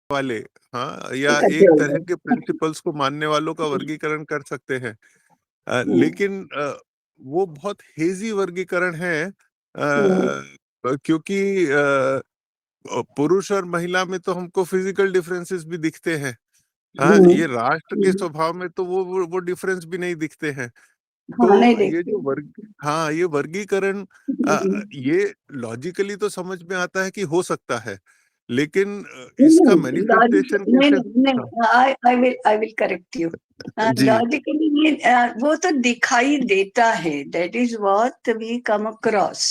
वाले, हाँ, या इकट्ठे एक हो तरह के गए। प्रिंसिपल्स को मानने वालों का वर्गीकरण कर सकते हैं। हम्म, लेकिन वो बहुत हेजी वर्गीकरण है, हम्म, क्योंकि पुरुष और महिला में तो हमको फिजिकल डिफरेंसेस भी दिखते हैं। हाँ, हम्म, ये राष्ट्र के स्वभाव में तो वो डिफरेंस भी नहीं दिखते हैं। हाँ नहीं तो ये देखती। जो हाँ, ये वर्गीकरण, ये लॉजिकली तो समझ में आता है कि हो सकता है, लेकिन इसका मैनिफेस्टेशन नहीं कैसे? नहीं हाँ, नहीं, आई विल करेक्ट यू। जी, लॉजिकली वो तो दिखाई देता है, that is what we come across.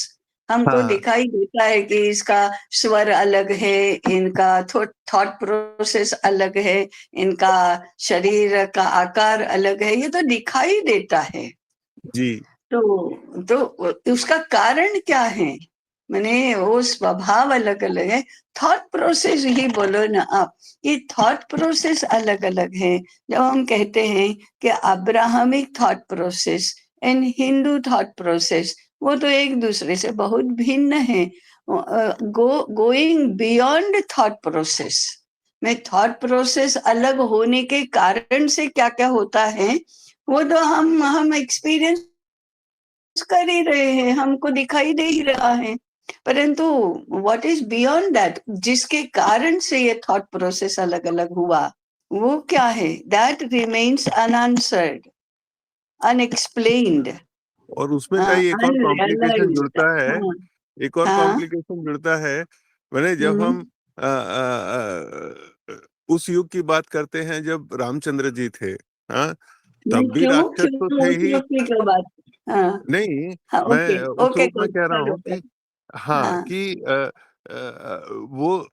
हमको हाँ, दिखाई देता है कि इसका स्वर अलग है, इनका थॉट प्रोसेस अलग है, इनका शरीर का आकार अलग है, ये तो दिखाई देता है। जी, तो उसका कारण क्या है? मैंने वो स्वभाव अलग अलग है। थॉट प्रोसेस ही बोलो ना आप, ये थॉट प्रोसेस अलग अलग है। जब हम कहते हैं कि Abrahamic thought process and Hindu thought process, वो तो एक दूसरे से बहुत भिन्न है। गोइंग बियॉन्ड थॉट प्रोसेस में, थॉट प्रोसेस अलग होने के कारण से क्या क्या होता है, वो तो हम एक्सपीरियंस कर ही रहे हैं, हमको दिखाई दे ही रहा है। परंतु व्हाट इज बियॉन्ड दैट, जिसके कारण से ये थॉट प्रोसेस अलग अलग हुआ, वो क्या है? दैट रिमेन्स अनआंसर्ड, अनएक्सप्लेन्ड, और उसमें का ही एक और कॉम्प्लिकेशन अनरियलाइज्ड। जुड़ता है। हाँ, एक और हाँ, कॉम्प्लिकेशन जुड़ता है। मैंने जब हम्म, हम उस युग की बात करते हैं जब रामचंद्र जी थे, हाँ, नहीं तब भी क्यों राक्षस क्यों तो तो थे उस ही। वक्त की क्या बात? हाँ, नहीं, हाँ, ओके मैं उस ओके, रूप में कह रहा हूँ करो। कि हाँ, हाँ, कि वो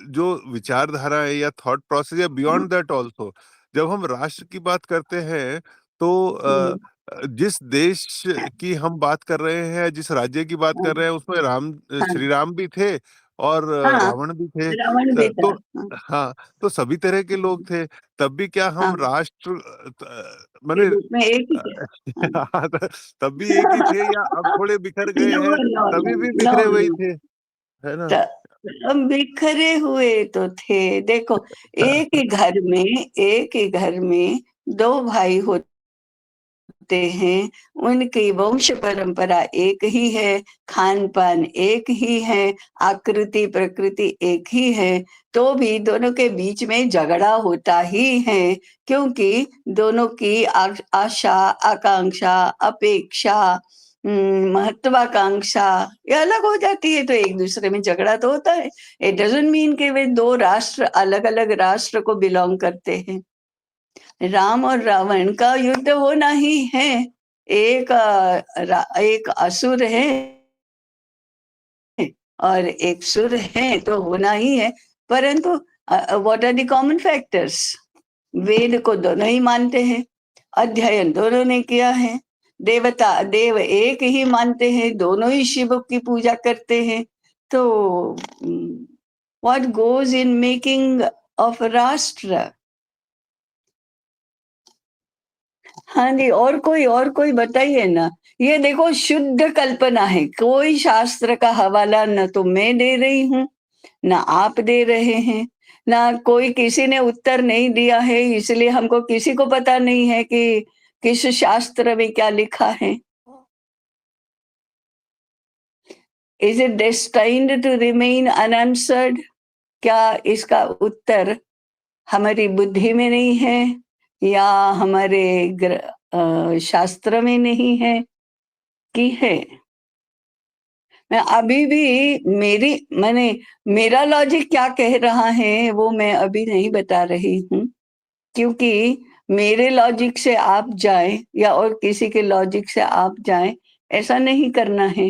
जो विचारधारा है या थॉट प्रोसेस या बियॉन्ड दैट ऑल्सो, जब हम राष्ट्र की बात करते हैं तो हम्म, जिस देश की हम बात कर रहे हैं, जिस राज्य की बात कर हाँ, रहे हैं, उसमें हाँ, श्री राम भी थे और हाँ, रावण भी थे। रावण भी था। तो हाँ, हाँ, तो सभी तरह के लोग थे। तब भी क्या हम हाँ, राष्ट्र के मैंने रूप में एक ही थे। हाँ। हाँ, तब भी एक ही थे या अब थोड़े बिखर गए नो हैं? नो तभी नो भी नो बिखरे वही नो, थे, है ना? बिखरे हुए तो थे। देखो, एक ही घर में दो भाई होते हैं, उनकी वंश परंपरा एक ही है, खान पान एक ही है, आकृति प्रकृति एक ही है, तो भी दोनों के बीच में झगड़ा होता ही है। क्योंकि दोनों की आशा, आकांक्षा, अपेक्षा, महत्वाकांक्षा ये अलग हो जाती है, तो एक दूसरे में झगड़ा तो होता है। इट डजंट मीन कि वे दो राष्ट्र अलग अलग राष्ट्र को बिलोंग करते हैं। राम और रावण का युद्ध होना ही है। एक असुर है और एक सुर है, तो होना ही है। परंतु what are the common factors? Veda को दोनों ही मानते हैं, अध्ययन दोनों ने किया है, देवता देव एक ही मानते हैं, दोनों ही शिव की पूजा करते हैं। तो what goes in making of राष्ट्र? हाँ जी, और कोई बताइए ना। ये देखो, शुद्ध कल्पना है, कोई शास्त्र का हवाला न तो मैं दे रही हूँ, ना आप दे रहे हैं, ना कोई किसी ने उत्तर नहीं दिया है, इसलिए हमको किसी को पता नहीं है कि किस शास्त्र में क्या लिखा है। Is it destined to remain unanswered? क्या इसका उत्तर हमारी बुद्धि में नहीं है, या हमारे शास्त्र में नहीं है, कि है? मैं अभी भी मेरा लॉजिक क्या कह रहा है वो मैं अभी नहीं बता रही हूँ, क्योंकि मेरे लॉजिक से आप जाएं या और किसी के लॉजिक से आप जाएं, ऐसा नहीं करना है।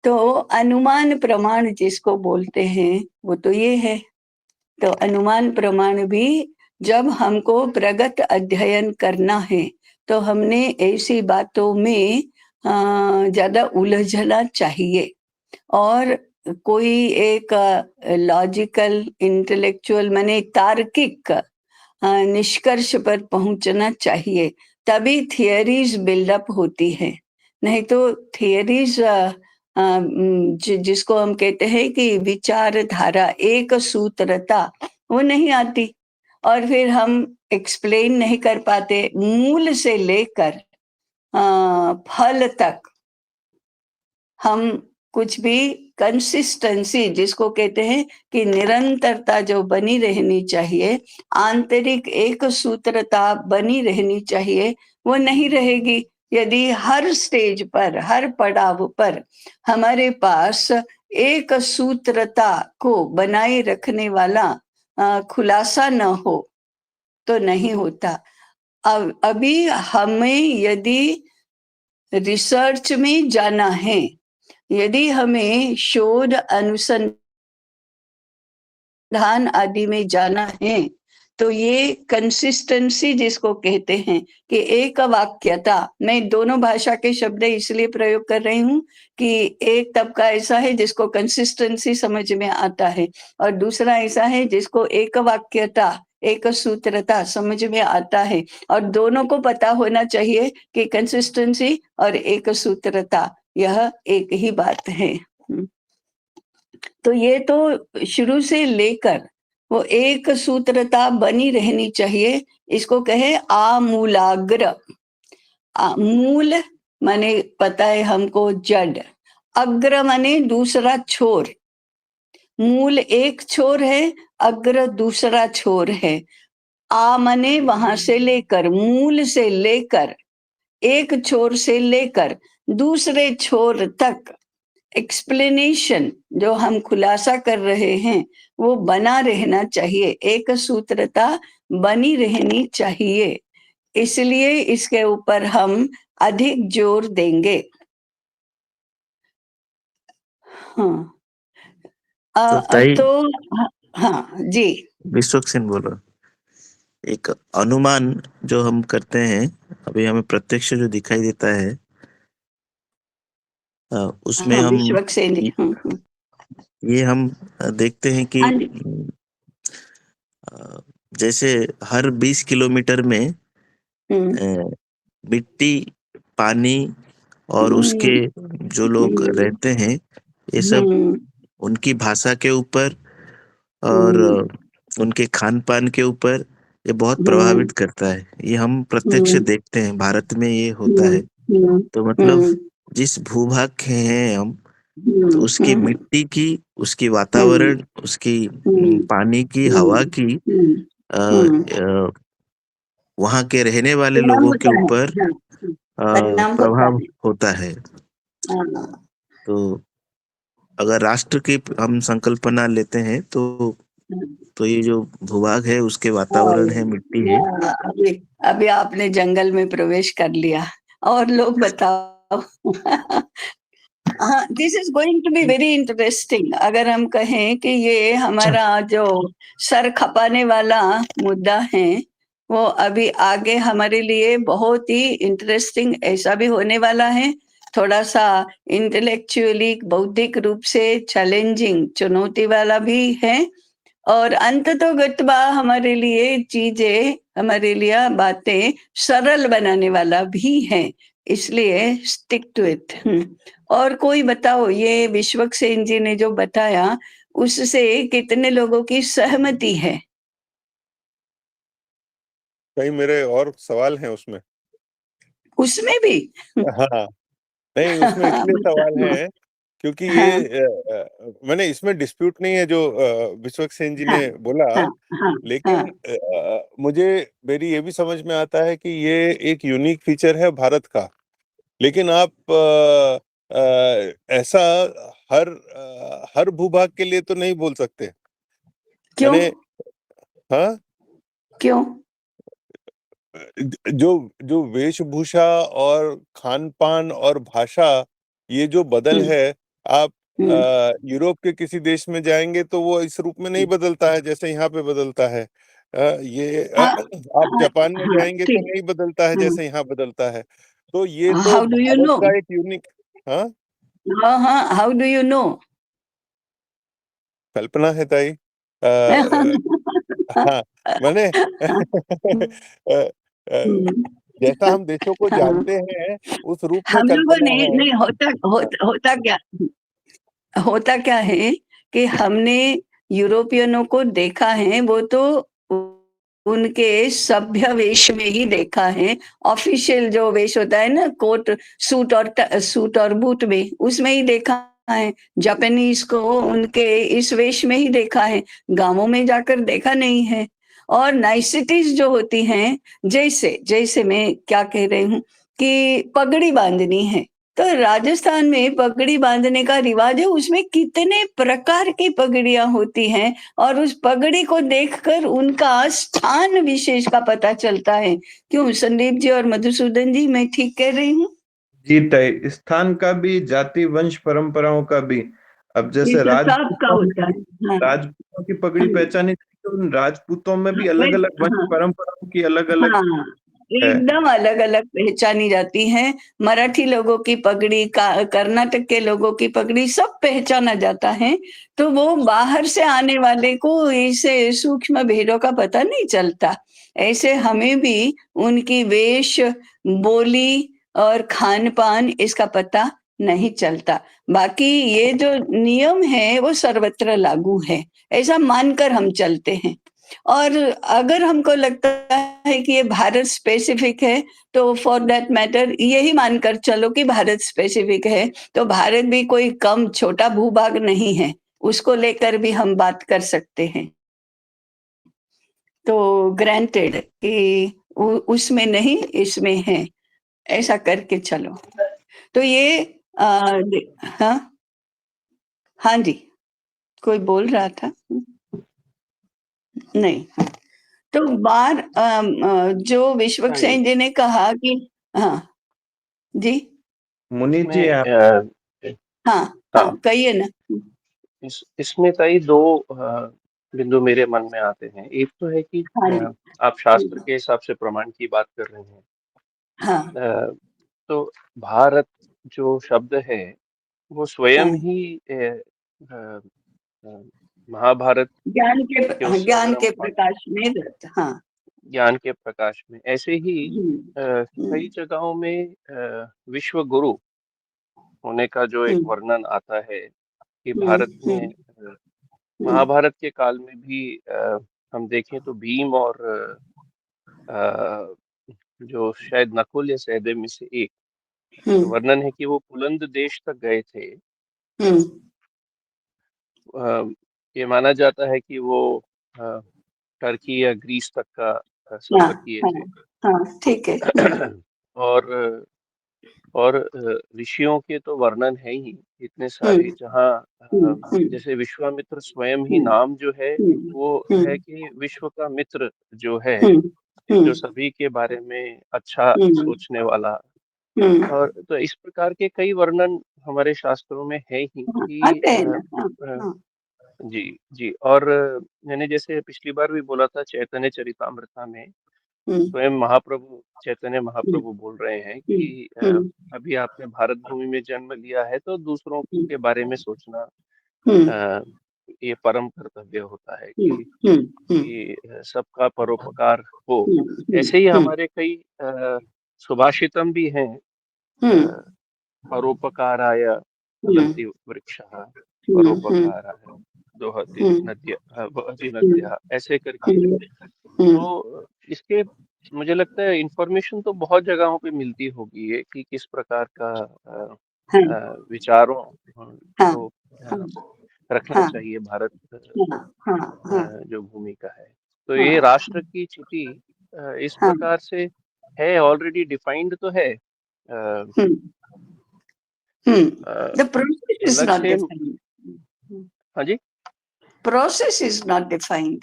तो अनुमान प्रमाण जिसको बोलते हैं वो तो ये है। तो अनुमान प्रमाण भी, जब हमको प्रगत अध्ययन करना है, तो हमने ऐसी बातों में ज्यादा उलझना चाहिए, और कोई एक लॉजिकल इंटेलेक्चुअल माने तार्किक निष्कर्ष पर पहुंचना चाहिए। तभी थियरीज बिल्डअप होती है, नहीं तो थियरीज जिसको हम कहते हैं कि विचारधारा, एक सूत्रता, वो नहीं आती और फिर हम एक्सप्लेन नहीं कर पाते मूल से लेकर फल तक। हम कुछ भी कंसिस्टेंसी जिसको कहते हैं कि निरंतरता जो बनी रहनी चाहिए, आंतरिक एक सूत्रता बनी रहनी चाहिए, वो नहीं रहेगी यदि हर स्टेज पर, हर पड़ाव पर हमारे पास एक सूत्रता को बनाए रखने वाला खुलासा न हो तो नहीं होता। अब अभी हमें यदि रिसर्च में जाना है, यदि हमें शोध अनुसंधान आदि में जाना है, तो ये कंसिस्टेंसी जिसको कहते हैं कि एक वाक्यता, मैं दोनों भाषा के शब्द इसलिए प्रयोग कर रही हूँ कि एक तबका ऐसा है जिसको कंसिस्टेंसी समझ में आता है और दूसरा ऐसा है जिसको एक वाक्यता, एक सूत्रता समझ में आता है, और दोनों को पता होना चाहिए कि कंसिस्टेंसी और एक सूत्रता यह एक ही बात है। तो ये तो शुरू से लेकर वो एक सूत्रता बनी रहनी चाहिए, इसको कहे आमूलाग्र। मूल माने पता है हमको जड़, अग्र माने दूसरा छोर, मूल एक छोर है, अग्र दूसरा छोर है। आ माने वहां से लेकर, मूल से लेकर, एक छोर से लेकर दूसरे छोर तक एक्सप्लेनेशन जो हम खुलासा कर रहे हैं वो बना रहना चाहिए, एक सूत्रता बनी रहनी चाहिए, इसलिए इसके ऊपर हम अधिक जोर देंगे। हाँ तो ताई, तो हाँ जी, विश्वक्सेन बोल रहा हूं। एक अनुमान जो हम करते हैं, अभी हमें प्रत्यक्ष जो दिखाई देता है, उसमें हाँ हम विश्वक्सेन जी, ये हम देखते हैं कि हाँ जी, अ, जैसे हर 20 किलोमीटर में हम्म, मिट्टी, पानी और उसके जो लोग हम्म, रहते हैं, ये सब हम्म, उनकी भाषा के ऊपर और हम्म, उनके खान पान के ऊपर ये बहुत हम्म, प्रभावित करता है। ये हम प्रत्यक्ष हम्म, देखते हैं, भारत में ये होता हम्म, है। हम्म, तो मतलब हम्म, जिस भूभाग के हैं हम, तो हम्म, उसकी मिट्टी की, उसकी हम्म, वातावरण, उसकी हम्म, पानी की, हवा हम्म, की हम्म, हम्म, वहाँ के रहने वाले परिणाम लोगों के होता है, ऊपर हाँ, परिणाम होता प्रभाव है, होता है। हाँ, तो अगर राष्ट्र की हम संकल्पना लेते हैं तो ये जो भूभाग है, उसके वातावरण है, मिट्टी है। अभी अभी आपने जंगल में प्रवेश कर लिया, और लोग बताओ। हाँ, this is going to be very interesting. अगर हम कहें कि ये हमारा जो सर खपाने वाला मुद्दा है, वो अभी आगे हमारे लिए बहुत ही इंटरेस्टिंग ऐसा भी होने वाला है, थोड़ा सा इंटेलेक्चुअली, बौद्धिक रूप से चैलेंजिंग, चुनौती वाला भी है, और अंत तो गत्वा हमारे लिए चीजें, हमारे लिए बातें सरल बनाने वाला भी है, इसलिए स्टिक टू इट। और कोई बताओ, ये विश्वक्सेन जी ने जो बताया उससे कितने लोगों की सहमति है? कई मेरे और सवाल हैं उसमें। उसमें भी? हाँ, नहीं उसमें इसलिए सवाल है क्योंकि हाँ, ये मैंने इसमें डिस्प्यूट नहीं है जो विश्वक्सेन जी हाँ, ने बोला, हाँ, हाँ, हाँ, लेकिन मुझे मेरी ये भी समझ में आता है कि ये एक यूनिक फीचर है भारत का। लेकिन आप ऐसा हर भूभाग के लिए तो नहीं बोल सकते। क्यों? मैंने, हाँ, क्यों? जो जो वेशभूषा और खान पान और भाषा, ये जो बदल हम्म, है, आप हम्म, यूरोप के किसी देश में जाएंगे तो वो इस रूप में नहीं बदलता है जैसे यहाँ पे बदलता है। ये हाँ, आप जापान में हाँ, जाएंगे तो ठीक, नहीं बदलता है जैसे यहाँ बदलता है। तो ये तो how do you Bharat know? का एक यूनिक, हाँ, हाँ, हाँ, हाउ डू यू नो? कल्पना है ताई। हाँ, मैंने अ, अ, जैसा हम देशों को हाँ, जानते हैं उस रूप में हम लोगों कल्पना ने है। नहीं होता क्या है कि हमने यूरोपियनों को देखा है, वो तो उनके सभ्य वेश में ही देखा है। ऑफिशियल जो वेश होता है ना, कोट सूट और बूट में, उसमें ही देखा है। जापानीज को उनके इस वेश में ही देखा है, गांवों में जाकर देखा नहीं है। और नाइसिटीज जो होती हैं, जैसे जैसे मैं क्या कह रही हूँ कि पगड़ी बांधनी है, तो राजस्थान में पगड़ी बांधने का रिवाज है, उसमें कितने प्रकार की पगड़ियां होती हैं, और उस पगड़ी को देखकर उनका स्थान विशेष का पता चलता है। क्यों संदीप जी और मधुसूदन जी, मैं ठीक कह रही हूँ? जी तय, स्थान का भी, जाति वंश परंपराओं का भी। अब ये जैसे तो सबका राजपूतों होता है। हाँ, राजपूतों की पगड़ी हाँ, पहचानी जाती है, तो उन राजपूतों में भी अलग अलग वंश हाँ, परंपराओं की अलग अलग हाँ, है। एकदम अलग-अलग पहचानी जाती हैं। मराठी लोगों की पगड़ी, का कर्नाटक के लोगों की पगड़ी, सब पहचाना जाता है। तो वो बाहर से आने वाले को ऐसे सूक्ष्म भेदों का पता नहीं चलता। ऐसे हमें भी उनकी वेश, बोली और खान-पान इसका पता नहीं चलता। बाकी ये जो नियम है वो सर्वत्र लागू है, ऐसा मानकर हम चलते हैं। और अगर हमको लगता है कि ये भारत स्पेसिफिक है, तो फॉर दैट मैटर यही मानकर चलो कि भारत स्पेसिफिक है, तो भारत भी कोई कम छोटा भूभाग नहीं है, उसको लेकर भी हम बात कर सकते हैं। तो ग्रांटेड कि उसमें नहीं, इसमें है, ऐसा करके चलो। तो ये हाँ, हाँ जी, कोई बोल रहा था? नहीं। तो जो विश्वक्सेन जी ने कहा कि हाँ जी, मुनि जी आप हाँ हाँ, कहिए ना। इसमें कई दो बिंदु मेरे मन में आते हैं। एक तो है कि हाँ जी, आप शास्त्र के हिसाब से प्रमाण की बात कर रहे हैं। हाँ तो भारत जो शब्द है वो स्वयं हाँ, ही अ, अ, महाभारत के उससे ज्ञान अगर हम के प्रकाश में हाँ। ज्ञान के प्रकाश में, ऐसे ही हम्म, कई जगहों में विश्व गुरु होने का जो एक हम्म, वर्णन आता है कि हम्म, भारत में हम्म, हम्म, महाभारत के काल में भी हम देखें तो भीम और अ, जो शायद नकुल या सहदेव में से एक हम्म, वर्णन है कि वो पुलंद देश तक गए थे। हम्म, अ, ये माना जाता है कि वो अ, टर्की या ग्रीस तक का हाँ सफर किए हाँ थे। हाँ, ठीक है। और ऋषियों के तो वर्णन है ही इतने सारे, हम्म, जहाँ हम्म, हम्म, जैसे विश्वामित्र स्वयं ही हम्म, नाम जो है हम्म, वो है हम्म, कि विश्व का मित्र जो है, हम्म, जो हम्म, सभी के बारे में अच्छा हम्म, सोचने वाला। हम्म, और तो इस प्रकार के कई वर्णन हमारे शास्त्रों में है ही हाँ, कि आते हैं ना। हाँ अ, हाँ, जी जी। और मैंने जैसे पिछली बार भी बोला था, चैतन्य चरितामृता में हम्म, स्वयं महाप्रभु चैतन्य हम्म, महाप्रभु बोल रहे हैं हम्म, कि हम्म, अभी आपने भारत भूमि में जन्म लिया है तो दूसरों हम्म, के बारे में सोचना हम्म, अ, ये परम कर्तव्य होता है हम्म, कि हम्म, हम्म, सबका परोपकार हो। हम्म, ऐसे ही हम्म, हमारे कई सुभाषितम भी हैं। हम्म, अ, परोपकाराय हम्म, फलन्ति वृक्षः, हम्म, हम्म, परोपकाराय दोहति हम्म, नद्यः वहति हम्म, नद्यः, ऐसे करके। हम्म, हम्म, तो इसके मुझे लगता है इंफॉर्मेशन तो बहुत जगहों पे मिलती होगी है कि किस प्रकार का हाँ विचारों हाँ को हाँ रखना हाँ चाहिए भारत हाँ हाँ हाँ जो भूमिका है। तो ये हाँ राष्ट्र की चिति इस हाँ, प्रकार से है, ऑलरेडी डिफाइंड तो है। हम्म, हम्म। अ, The process is अलग not से। defined. हाँ जी। Process is not defined.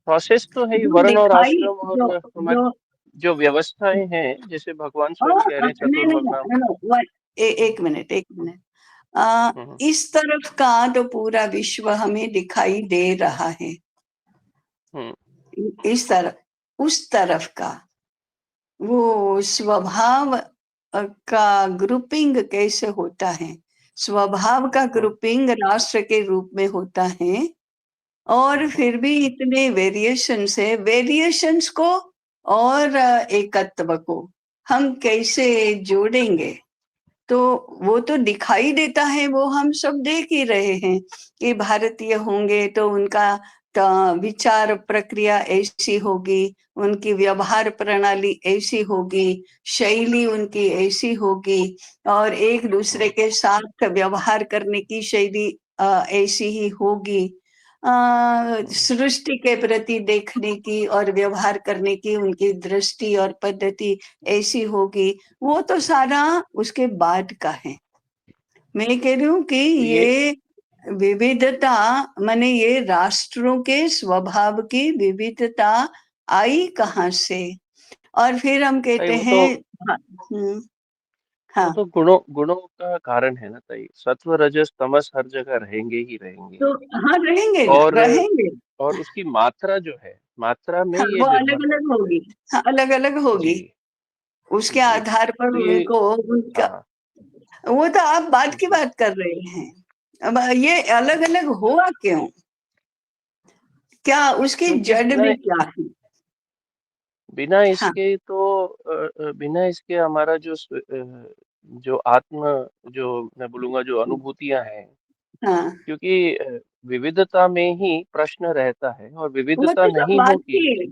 Process तो है ही, जो वर्ण और दिखाई, आश्रम और जो हमारी जो जो व्यवस्थाएं हैं, जैसे भगवान स्वयं कह रहे हैं नहीं नहीं चतुर्वर्णा। नहीं, एक मिनट एक मिनट। हम्म, इस तरफ का तो पूरा विश्व हमें दिखाई दे रहा है, हम्म, इस तरफ, उस तरफ का वो स्वभाव का ग्रुपिंग कैसे होता है, स्वभाव का हम्म, ग्रुपिंग राष्ट्र के रूप में होता है, और फिर भी इतने वेरिएशंस है, वेरिएशंस को और एकत्व को हम कैसे जोड़ेंगे, तो वो तो दिखाई देता है, वो हम सब देख ही रहे हैं कि भारतीय होंगे तो उनका विचार प्रक्रिया ऐसी होगी, उनकी व्यवहार प्रणाली ऐसी होगी, शैली उनकी ऐसी होगी, और एक दूसरे के साथ व्यवहार करने की शैली ऐसी ही होगी। सृष्टि के प्रति देखने की और व्यवहार करने की उनकी दृष्टि और पद्धति ऐसी होगी। वो तो सारा उसके बाद का है। मैं कह रही हूँ कि ये विविधता, माने ये राष्ट्रों के स्वभाव की विविधता आई कहाँ से? और फिर हम कहते वो हैं तो हाँ, तो गुणों का कारण है ना ताई। सत्व रजस तमस हर जगह रहेंगे ही रहेंगे। तो हाँ रहेंगे ना, और रहेंगे। और उसकी मात्रा जो है, मात्रा में हाँ, ये वो निर्भर अलग अलग करता है। होगी। हाँ, अलग अलग होगी। जी उसके जी। आधार पर तो ये उनको उनका, हाँ वो तो आप बात की जी। बात कर रहे हैं। अब ये अलग अलग हुआ क्यों? क्या उसकी क्योंकि जड़ में क्या है? बिना हाँ इसके तो बिना इसके हमारा जो आत्म, जो मैं बोलूँगा जो अनुभूतियाँ हैं, हाँ, क्योंकि विविधता में ही प्रश्न रहता है, और वो विविधता तो सब नहीं बात होगी। की,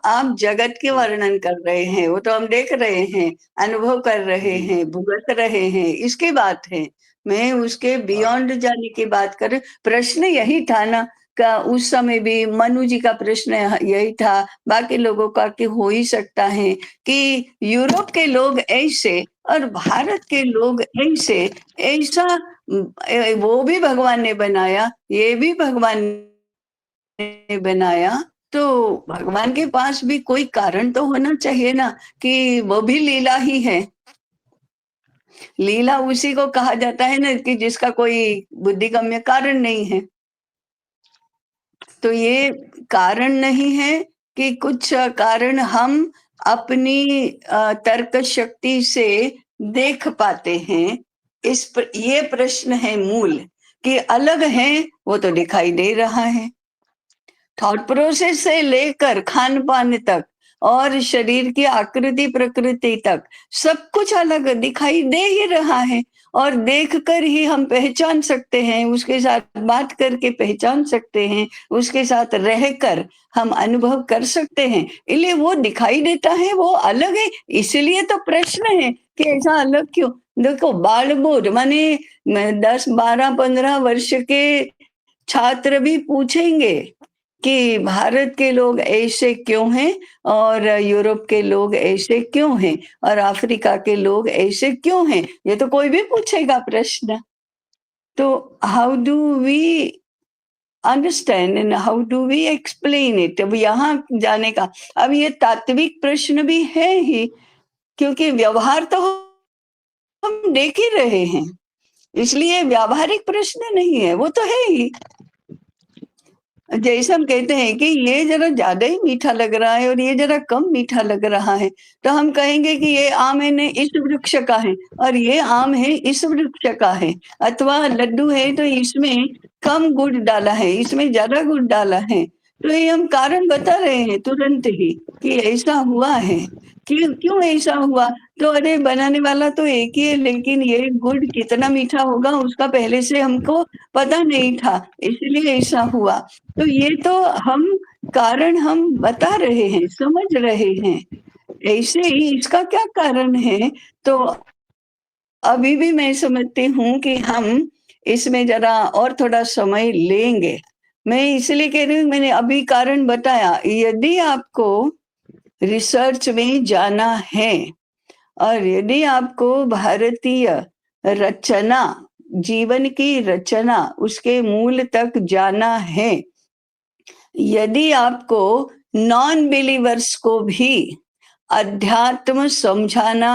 आप जगत के जी वर्णन कर रहे हैं, वो तो हम देख रहे हैं, अनुभव कर रहे जी। हैं, भुगत रहे हैं, इसकी बात है। मैं उसके हाँ बियॉन्ड जाने की बात कर, प्रश्न यही था ना, का उस समय भी मनु जी का प्रश्न यही था, बाकी लोगों का कि हो ही सकता है कि यूरोप के लोग ऐसे और भारत के लोग ऐसे, ऐसा वो भी भगवान ने बनाया, ये भी भगवान ने बनाया, तो भगवान के पास भी कोई कारण तो होना चाहिए ना, कि वो भी लीला ही है। लीला उसी को कहा जाता है ना कि जिसका कोई बुद्धिगम्य कारण नहीं है। तो ये कारण नहीं है कि कुछ कारण हम अपनी तर्क शक्ति से देख पाते हैं। ये प्रश्न है मूल, कि अलग है वो तो दिखाई दे रहा है, थॉट प्रोसेस से लेकर खान पान तक और शरीर की आकृति प्रकृति तक सब कुछ अलग दिखाई दे ही रहा है, और देखकर ही हम पहचान सकते हैं, उसके साथ बात करके पहचान सकते हैं, उसके साथ रहकर हम अनुभव कर सकते हैं, इसलिए वो दिखाई देता है, वो अलग है। इसलिए तो प्रश्न है कि ऐसा अलग क्यों? देखो, बाल बोध माने 10 12 15 वर्ष के छात्र भी पूछेंगे कि भारत के लोग ऐसे क्यों हैं, और यूरोप के लोग ऐसे क्यों हैं, और अफ्रीका के लोग ऐसे क्यों हैं, ये तो कोई भी पूछेगा प्रश्न। तो how do we understand and how do we explain it? अब यहाँ जाने का, अब ये तात्विक प्रश्न भी है ही, क्योंकि व्यवहार तो हम देख ही रहे हैं, इसलिए व्यावहारिक प्रश्न नहीं है, वो तो है ही। जैसे हम कहते हैं कि ये जरा ज्यादा ही मीठा लग रहा है और ये जरा कम मीठा लग रहा है, तो हम कहेंगे कि ये आम है ने इस वृक्ष का है और ये आम है इस वृक्ष का है, अथवा लड्डू है तो इसमें कम गुड़ डाला है, इसमें ज्यादा गुड़ डाला है। तो ये हम कारण बता रहे हैं तुरंत ही कि ऐसा हुआ है। क्यों क्यों ऐसा हुआ? तो अरे बनाने वाला तो एक ही है, लेकिन ये गुड़ कितना मीठा होगा उसका पहले से हमको पता नहीं था, इसलिए ऐसा हुआ। तो ये तो हम कारण हम बता रहे हैं, समझ रहे हैं। ऐसे ही इसका क्या कारण है? तो अभी भी मैं समझती हूँ कि हम इसमें जरा और थोड़ा समय लेंगे। मैं इसलिए कह रही हूँ, मैंने अभी कारण बताया। यदि आपको रिसर्च में जाना है और यदि आपको भारतीय रचना, जीवन की रचना, उसके मूल तक जाना है, यदि आपको नॉन बिलीवर्स को भी अध्यात्म समझाना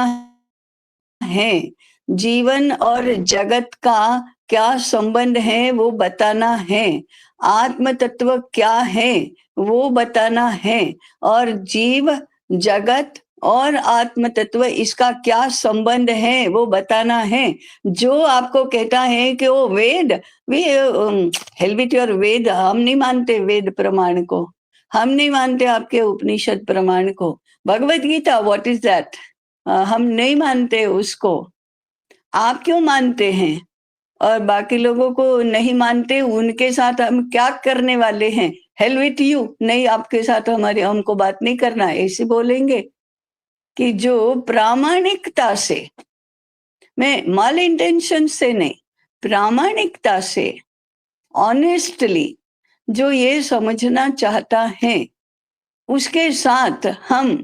है, जीवन और जगत का क्या संबंध है वो बताना है, आत्म तत्व क्या है वो बताना है, और जीव जगत और आत्म तत्व इसका क्या संबंध है वो बताना है। जो आपको कहता है कि वो वेद, वे हेल विथ योर वेद, हम नहीं मानते वेद प्रमाण को, हम नहीं मानते आपके उपनिषद प्रमाण को, Bhagavad Gita, what is that? हम नहीं मानते उसको, आप क्यों मानते हैं? और बाकी लोगों को नहीं मानते, उनके साथ हम क्या करने वाले हैं? हेल विथ यू, नहीं आपके साथ हमको बात नहीं करना, ऐसे बोलेंगे। कि जो प्रामाणिकता से, मैं माल इंटेंशन से नहीं, प्रामाणिकता से, ऑनेस्टली जो ये समझना चाहता है, उसके साथ हम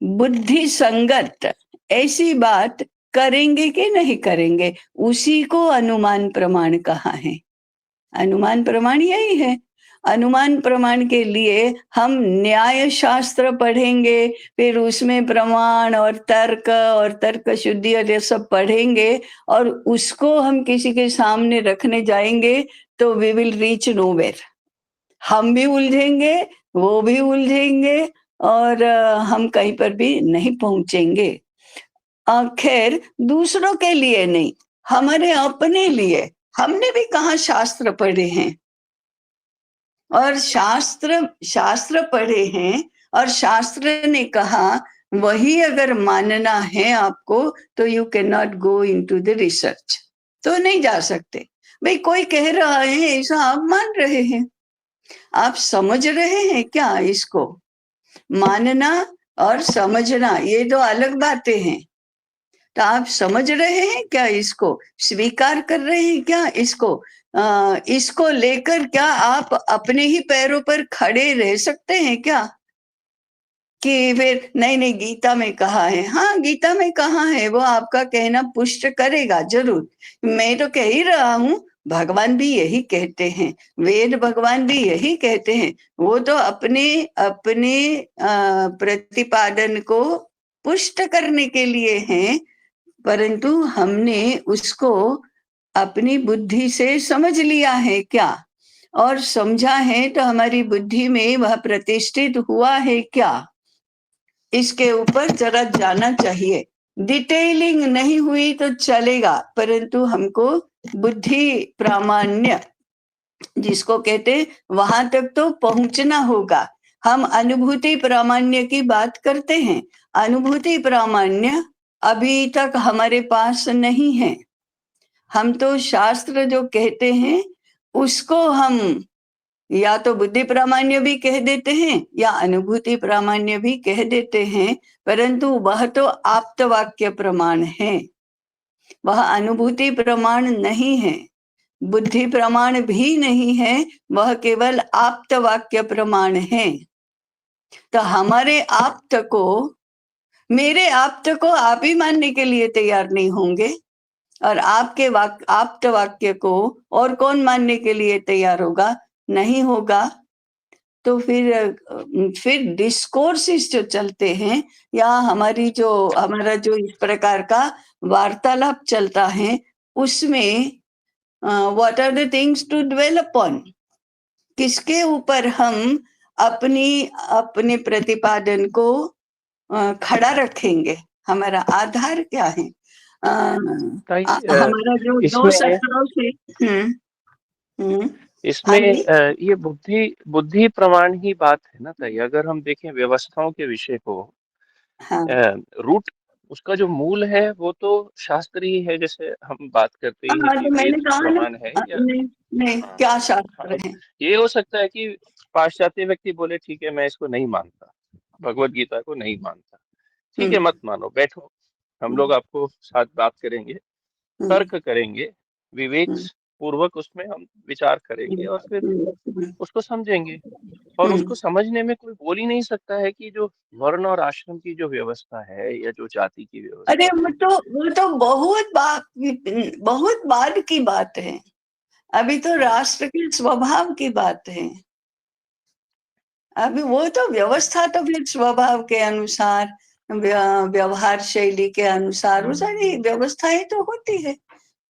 बुद्धि संगत ऐसी बात करेंगे कि नहीं करेंगे, उसी को अनुमान प्रमाण कहा है। अनुमान प्रमाण यही है। अनुमान प्रमाण के लिए हम न्याय शास्त्र पढ़ेंगे, फिर उसमें प्रमाण और तर्क शुद्धि और ये सब पढ़ेंगे, और उसको हम किसी के सामने रखने जाएंगे तो वी विल रीच नोवेयर। हम भी उलझेंगे, वो भी उलझेंगे, और हम कहीं पर भी नहीं पहुंचेंगे। खैर, दूसरों के लिए नहीं, हमारे अपने लिए। हमने भी कहाँ शास्त्र पढ़े हैं, और शास्त्र पढ़े हैं, और शास्त्र ने कहा वही अगर मानना है आपको, तो you can not go into the research, तो नहीं जा सकते। भाई कोई कह रहा है ऐसा, आप मान रहे हैं, आप समझ रहे हैं क्या इसको? मानना और समझना ये दो अलग बातें हैं। तो आप समझ रहे हैं क्या इसको? स्वीकार कर रहे हैं क्या इसको? इसको लेकर क्या आप अपने ही पैरों पर खड़े रह सकते हैं क्या? कि फिर नहीं गीता में कहा है, हाँ गीता में कहा है, वो आपका कहना पुष्ट करेगा जरूर। मैं तो कह ही रहा हूं, भगवान भी यही कहते हैं, वेद भगवान भी यही कहते हैं। वो तो अपने अपने प्रतिपादन को पुष्ट करने के लिए हैं, परंतु हमने उसको अपनी बुद्धि से समझ लिया है क्या, और समझा है तो हमारी बुद्धि में वह प्रतिष्ठित हुआ है क्या, इसके ऊपर जरा जाना चाहिए। डिटेलिंग नहीं हुई तो चलेगा, परंतु हमको बुद्धि प्रामाण्य जिसको कहते, वहां तक तो पहुंचना होगा। हम अनुभूति प्रामाण्य की बात करते हैं, अनुभूति प्रामाण्य अभी तक हमारे पास नहीं है। हम तो शास्त्र जो कहते हैं उसको हम या तो बुद्धि प्रामाण्य भी कह देते हैं या अनुभूति प्रामाण्य भी कह देते हैं, परंतु वह तो आप्त वाक्य प्रमाण है, वह अनुभूति प्रमाण नहीं है, बुद्धि प्रमाण भी नहीं है, वह केवल आप्त वाक्य प्रमाण है। तो हमारे आप्त को, मेरे आप्त को आप ही मानने के लिए तैयार नहीं होंगे, और आपके आप्त वाक्य को और कौन मानने के लिए तैयार होगा? नहीं होगा। तो फिर डिस्कोर्सेस जो चलते हैं, या हमारा जो इस प्रकार का वार्तालाप चलता है, उसमें what are the things to dwell upon, किसके ऊपर हम अपने प्रतिपादन को खड़ा रखेंगे, हमारा आधार क्या है? हमारा जो दो सत्रों से इसमें ये बुद्धि प्रमाण ही बात है ना ताई। अगर हम देखें व्यवस्थाओं के विषय को, रूट उसका जो मूल है वो तो शास्त्रीय है, जैसे हम बात करते ही हैं कि वेद प्रमाण है या नहीं क्या शास्त्र है। ये हो सकता है कि पाश्चात्य व्यक्ति बोले ठीक है मैं इसको नहीं मानता, भगवत गीता को नहीं मानता, ठीक है मत मानो, बैठो, हम लोग आपको साथ बात करेंगे, तर्क करेंगे, विवेक पूर्वक उसमें हम विचार करेंगे और फिर उसको समझेंगे। और उसको समझने में कोई बोल ही नहीं सकता है कि जो वर्ण और आश्रम की जो व्यवस्था है या जो जाति की व्यवस्था, अरे वो तो बहुत बाद की बात है, अभी तो राष्ट्र के स्वभाव की बात है। अभी वो तो व्यवस्था तो फिर स्वभाव के अनुसार, व्यवहार शैली के अनुसार, वो सारी व्यवस्थाएं तो होती है।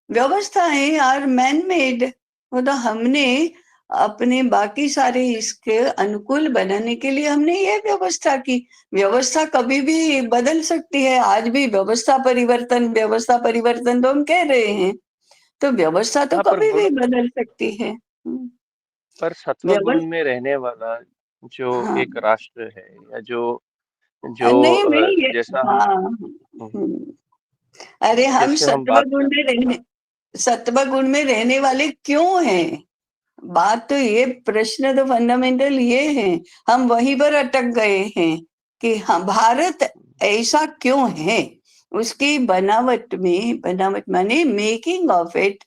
व्यवस्थाएं आर मैन मेड, वो तो हमने अपने बाकी सारे इसके अनुकूल बनाने के लिए हमने ये व्यवस्था की। व्यवस्था कभी भी बदल सकती है, आज भी व्यवस्था परिवर्तन तो हम कह रहे हैं, तो व्यवस्था तो कभी भी बदल सकती है। पर सत्व गुण में रहने वाला जो एक राष्ट्र है या जो जो नहीं मैं ये जैसा हम हाँ अरे हम जैसे हम बात कर सत्व गुण में रहने वाले क्यों हैं? बात तो ये प्रश्न तो फंडामेंटल ये है, हम वहीं पर अटक गए हैं कि हाँ भारत ऐसा क्यों है, उसकी बनावट माने मेकिंग ऑफ इट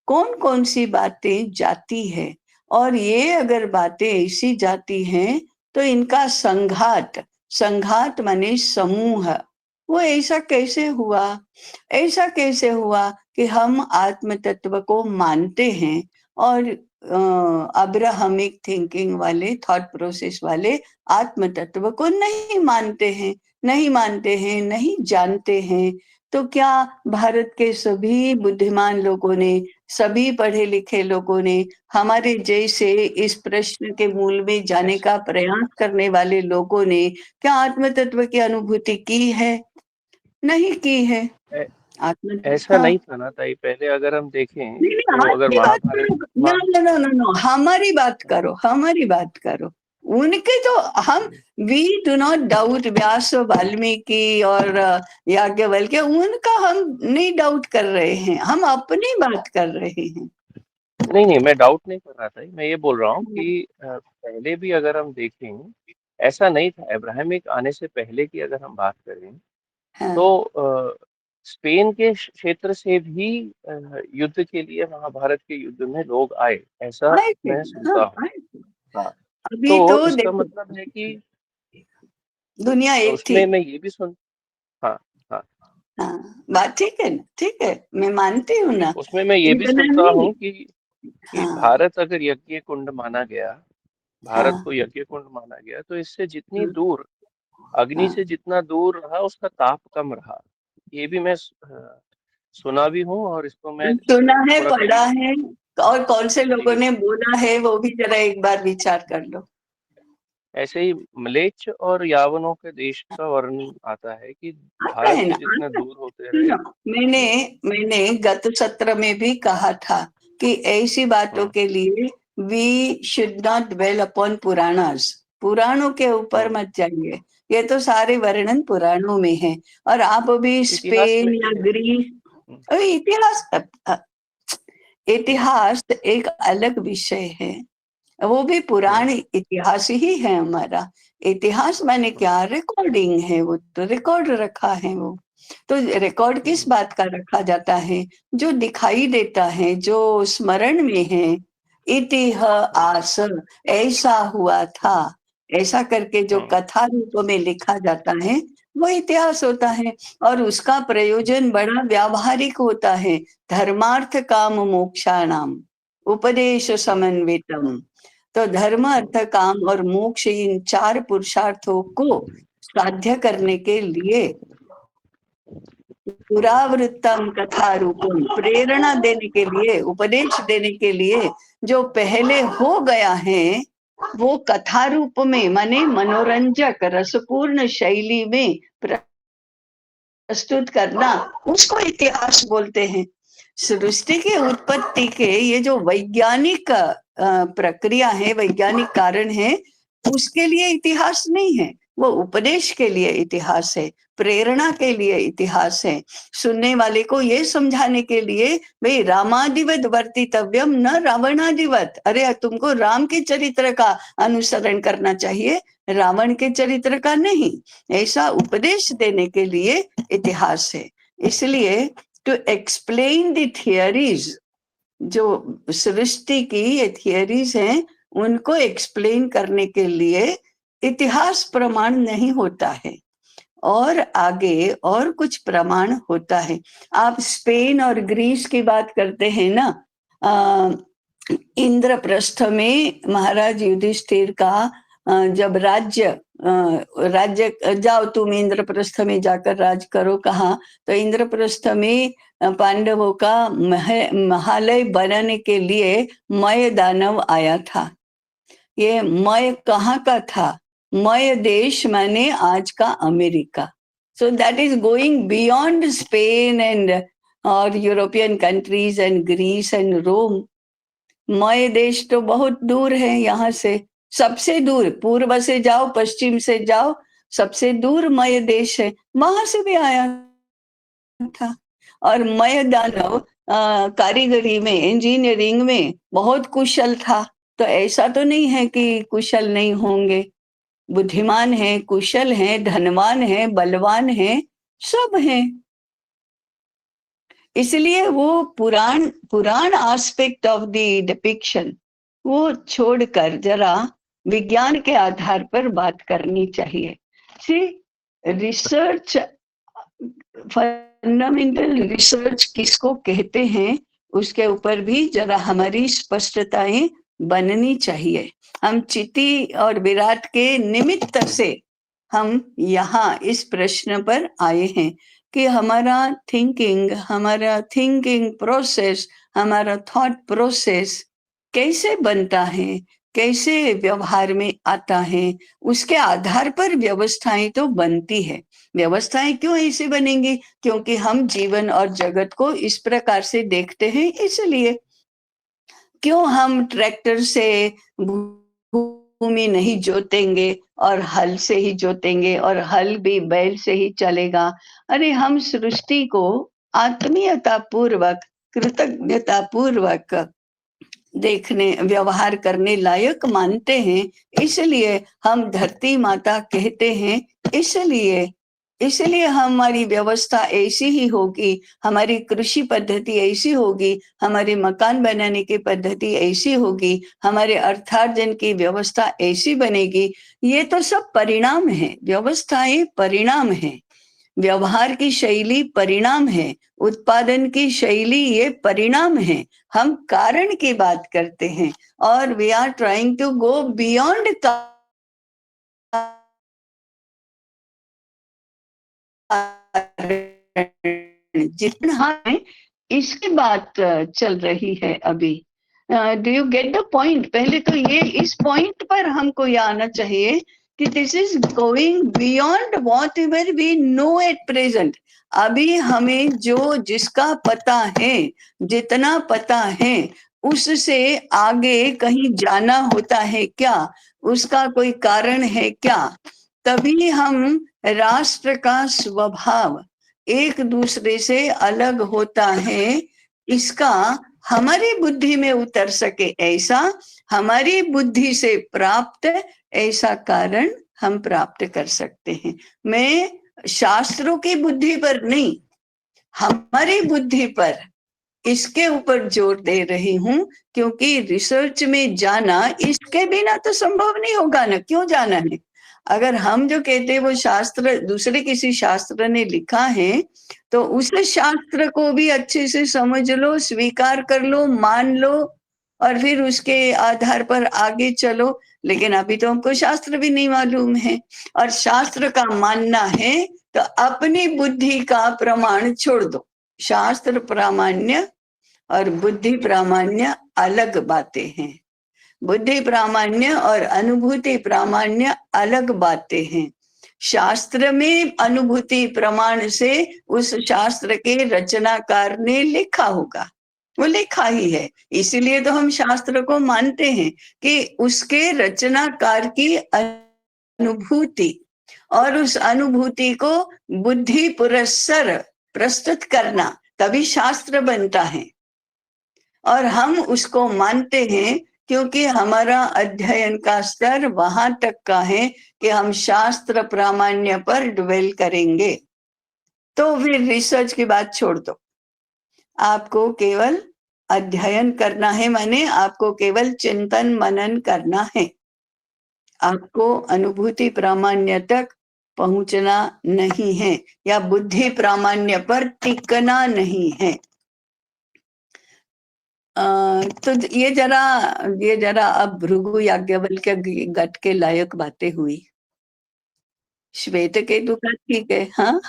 कौन कौन सी बातें जाती है, और ये अगर बातें ऐसी जाती हैं तो इनका संघात माने समूह, वो ऐसा कैसे हुआ कि हम आत्म तत्व को मानते हैं और अब्राहमिक थिंकिंग वाले थॉट प्रोसेस वाले आत्म तत्व को नहीं मानते हैं, नहीं जानते हैं। तो क्या भारत के सभी बुद्धिमान लोगों ने, सभी पढ़े लिखे लोगों ने, हमारे जैसे इस प्रश्न के मूल में जाने का प्रयास करने वाले लोगों ने क्या आत्म तत्व की अनुभूति की है? नहीं की है। ऐ- आत्म ऐसा हाँ नहीं था ना ताई, पहले अगर हम देखें नहीं, तो अगर आपकी बात महाभारत करो, नो, हमारी बात करो। उनके तो हम वी डू नॉट डाउट व्यास वाल्मीकि और याज्ञवल्क्य, उनका हम नहीं डाउट कर रहे हैं, हम अपनी बात कर रहे हैं। नहीं, मैं डाउट नहीं कर रहा था, मैं ये बोल रहा हूँ कि पहले भी अगर हम देखें ऐसा नहीं था। अब्राहमिक आने से पहले की अगर हम बात करें हाँ, तो स्पेन के क्षेत्र से भी युद्ध के लिए, महाभारत के युद्ध में लोग आए, ऐसा आए थे, मैं हाँ सुनता हूँ। आए थे। हाँ, अभी तो तो इसका देखो मतलब है कि दुनिया एक थी। उसमें मैं ये भी सुन हाँ, हाँ, हाँ बात ठीक है ना, ठीक है, मैं मानती हूँ ना, उसमें मैं ये भी इतना सुनता नहीं। हूँ कि हाँ भारत अगर यज्ञ कुंड माना गया, भारत हाँ को यज्ञ कुंड माना गया, तो इससे जितनी हाँ दूर, अग्नि हाँ। से जितना दूर रहा उसका ताप कम रहा। ये भी मैं सुना भी हूँ, और इसको मैं सुना है, थोड़ा पढ़ा करीब है, और कौन से लोगों जी, ने बोला है वो भी जरा एक बार विचार कर लो। ऐसे ही म्लेच्छ और यावनों के देश का वर्णन आता है कि आता भारत है ना, से जितना आता। दूर होते रहे। सुनो, मैंने मैंने गत सत्र में भी कहा था कि ऐसी बातों हम्म, के लिए we should not dwell upon Puranas, पुराणों के ऊपर हम्म, मत जाइए, ये तो सारे वर्णन पुराणों में है। और आप अभी इतिहास में स्पेन भी या है। ग्रीस, हम्म, अभी इतिहास एक अलग विषय है, वो भी पुराण हम्म, इतिहास ही है हमारा। इतिहास माने हम्म, क्या? रिकॉर्डिंग है, वो तो रिकॉर्ड रखा है वो। तो रिकॉर्ड किस हम्म, बात का रखा जाता है? जो दिखाई देता है, जो स्मरण में है। हम्म, इतिहास, ऐसा हुआ था, ऐसा करके जो हम्म, कथा रूप में लिखा जाता है वो इतिहास होता है। और उसका प्रयोजन बड़ा व्यावहारिक होता है। धर्मार्थ काम मोक्षाणाम उपदेश समन्वितम। तो धर्म, अर्थ, काम और मोक्ष, इन चार पुरुषार्थों को साध्य करने के लिए पुरावृत्तम कथा रूपम, प्रेरणा देने के लिए, उपदेश देने के लिए जो पहले हो गया है वो कथा रूप में माने मनोरंजक रसपूर्ण शैली में प्रस्तुत करना, उसको इतिहास बोलते हैं। सृष्टि की उत्पत्ति के ये जो वैज्ञानिक प्रक्रिया है, वैज्ञानिक कारण है, उसके लिए इतिहास नहीं है, वो उपदेश के लिए इतिहास है, प्रेरणा के लिए इतिहास है, सुनने वाले को ये समझाने के लिए भाई रामादिवत वर्तितव्यम न रावणादिवत। अरे तुमको राम के चरित्र का अनुसरण करना चाहिए, रावण के चरित्र का नहीं, ऐसा उपदेश देने के लिए इतिहास है। इसलिए टू एक्सप्लेन द थियरीज, जो सृष्टि की ये थियरीज हैं, उनको एक्सप्लेन करने के लिए इतिहास प्रमाण नहीं होता है, और आगे और कुछ प्रमाण होता है। आप स्पेन और ग्रीस की बात करते हैं ना, इंद्रप्रस्थ में महाराज युधिष्ठिर का जब राज्य जाओ तुम इंद्रप्रस्थ में जाकर राज करो कहा, तो इंद्रप्रस्थ में पांडवों का महालय बनाने के लिए मय दानव आया था। ये मय कहाँ का था? मय देश माने आज का America. So that is going beyond Spain and और European countries and Greece and Rome. मय देश तो बहुत दूर है यहाँ से, सबसे दूर, पूर्व से जाओ पश्चिम से जाओ, सबसे दूर मय देश है, वहां से भी आया था। और मय दानव कारीगरी में, इंजीनियरिंग में बहुत कुशल था। तो ऐसा तो नहीं है कि कुशल नहीं होंगे, बुद्धिमान है, कुशल है, धनवान है, बलवान है, सब हैं। इसलिए वो पुराण पुराण एस्पेक्ट ऑफ द डिपिक्शन वो छोड़कर जरा विज्ञान के आधार पर बात करनी चाहिए। सी, रिसर्च, फंडामेंटल रिसर्च किसको कहते हैं, उसके ऊपर भी जरा हमारी स्पष्टताएं बननी चाहिए। हम चिति और विराट के निमित्त से हम यहाँ इस प्रश्न पर आए हैं कि हमारा थिंकिंग प्रोसेस, हमारा थॉट प्रोसेस कैसे बनता है, कैसे व्यवहार में आता है, उसके आधार पर व्यवस्थाएं तो बनती है। व्यवस्थाएं क्यों ऐसे बनेंगी? क्योंकि हम जीवन और जगत को इस प्रकार से देखते हैं, इसलिए। क्यों हम ट्रैक्टर से भूमि नहीं जोतेंगे और हल से ही जोतेंगे, और हल भी बैल से ही चलेगा? अरे हम सृष्टि को आत्मीयता पूर्वक, कृतज्ञता पूर्वक देखने, व्यवहार करने लायक मानते हैं, इसलिए हम धरती माता कहते हैं। इसलिए हमारी व्यवस्था ऐसी ही होगी, हमारी कृषि पद्धति ऐसी होगी, हमारे मकान बनाने की पद्धति ऐसी होगी, हमारे अर्थार्जन की व्यवस्था ऐसी बनेगी। ये तो सब परिणाम है, व्यवस्थाएं परिणाम है, व्यवहार की शैली परिणाम है, उत्पादन की शैली ये परिणाम है। हम कारण की बात करते हैं और we are trying to go beyond जितना है इसकी बात चल रही है अभी। Do you get the point? पहले तो ये इस पॉइंट पर हमको ये आना चाहिए कि this is going beyond whatever we know at present. अभी हमें जो जिसका पता है, जितना पता है, उससे आगे कहीं जाना होता है क्या? उसका कोई कारण है क्या? तभी हम राष्ट्र का स्वभाव एक दूसरे से अलग होता है, इसका हमारी बुद्धि में उतर सके, ऐसा हमारी बुद्धि से प्राप्त ऐसा कारण हम प्राप्त कर सकते हैं। मैं शास्त्रों की बुद्धि पर नहीं, हमारी बुद्धि पर, इसके ऊपर जोर दे रही हूं, क्योंकि रिसर्च में जाना इसके बिना तो संभव नहीं होगा ना। क्यों जाना है? अगर हम जो कहते हैं वो शास्त्र दूसरे किसी शास्त्र ने लिखा है, तो उस शास्त्र को भी अच्छे से समझ लो, स्वीकार कर लो, मान लो, और फिर उसके आधार पर आगे चलो। लेकिन अभी तो हमको शास्त्र भी नहीं मालूम है, और शास्त्र का मानना है तो अपनी बुद्धि का प्रमाण छोड़ दो। शास्त्र प्रामाण्य और बुद्धि प्रामाण्य अलग बातें हैं। बुद्धि प्रामाण्य और अनुभूति प्रामाण्य अलग बातें हैं। शास्त्र में अनुभूति प्रमाण से उस शास्त्र के रचनाकार ने लिखा होगा, वो लिखा ही है, इसीलिए तो हम शास्त्र को मानते हैं कि उसके रचनाकार की अनुभूति और उस अनुभूति को बुद्धि पुरस्सर प्रस्तुत करना, तभी शास्त्र बनता है। और हम उसको मानते हैं क्योंकि हमारा अध्ययन का स्तर वहां तक का है कि हम शास्त्र प्रामाण्य पर ड्वेल करेंगे। तो फिर रिसर्च की बात छोड़ दो, आपको केवल अध्ययन करना है, माने आपको केवल चिंतन मनन करना है, आपको अनुभूति प्रामाण्य तक पहुंचना नहीं है, या बुद्धि प्रामाण्य पर टिकना नहीं है। तो ये जरा अब भृगु याज्ञवल्क्य गट के लायक बातें हुई। श्वेत केतु का ठीक है। हाँ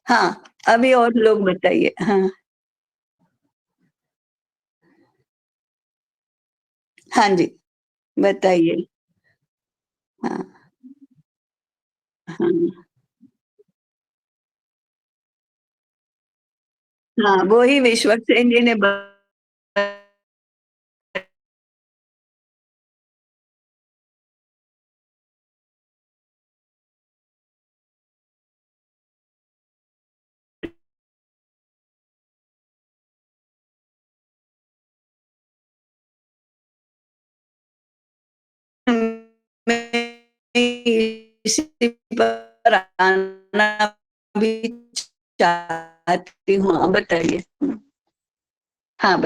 हाँ, अभी और लोग बताइए। हाँ हाँ जी, बताइए। हाँ हाँ हाँ, वो ही विश्वक्सेन जी ने इसी पर आना भी चाहती हूँ। हाँ, बताइए। हाँ,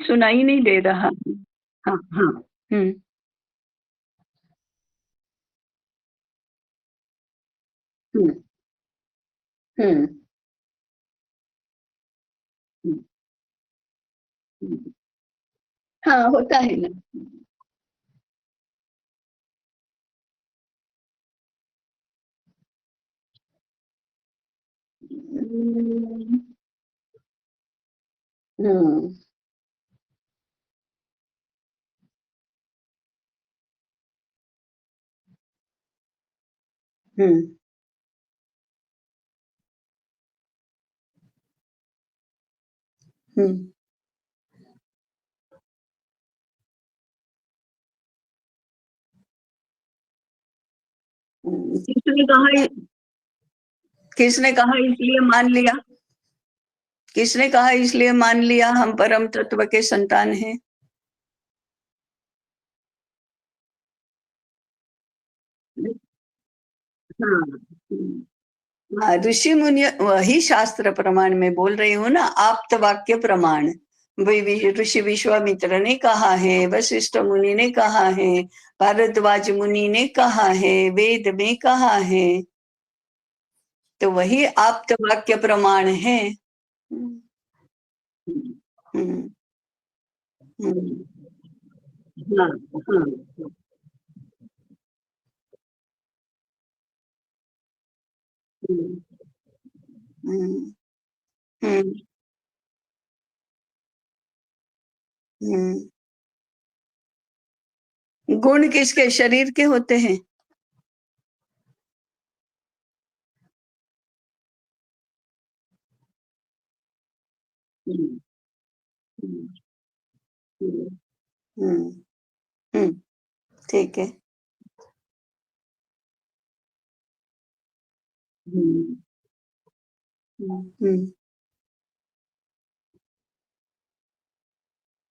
सुनाई नहीं दे रहा। हाँ हाँ। हम्म हम्म हम्म हम्म, हम्म। हाँ, होता है ना। हम्म हम्म हम्म हम्म। किसने कहा? किसने कहा इसलिए मान लिया? किसने कहा इसलिए मान लिया हम परम तत्व के संतान हैं? हाँ हाँ, ऋषि मुनि वही शास्त्र प्रमाण में बोल रही हूँ ना, आप्त वाक्य प्रमाण। ऋषि विश्वामित्र ने कहा है, वशिष्ठ मुनि ने कहा है, भारद्वाज मुनि ने कहा है, वेद में कहा है, तो वही आप्त वाक्य प्रमाण है। हम्म हम्म हम्म, हाँ हाँ। हम्म हम्म हम्म हम्म। गुण किसके शरीर के होते हैं? हम्म हम्म हम्म हम्म हम्म, ठीक है। हम्म हम्म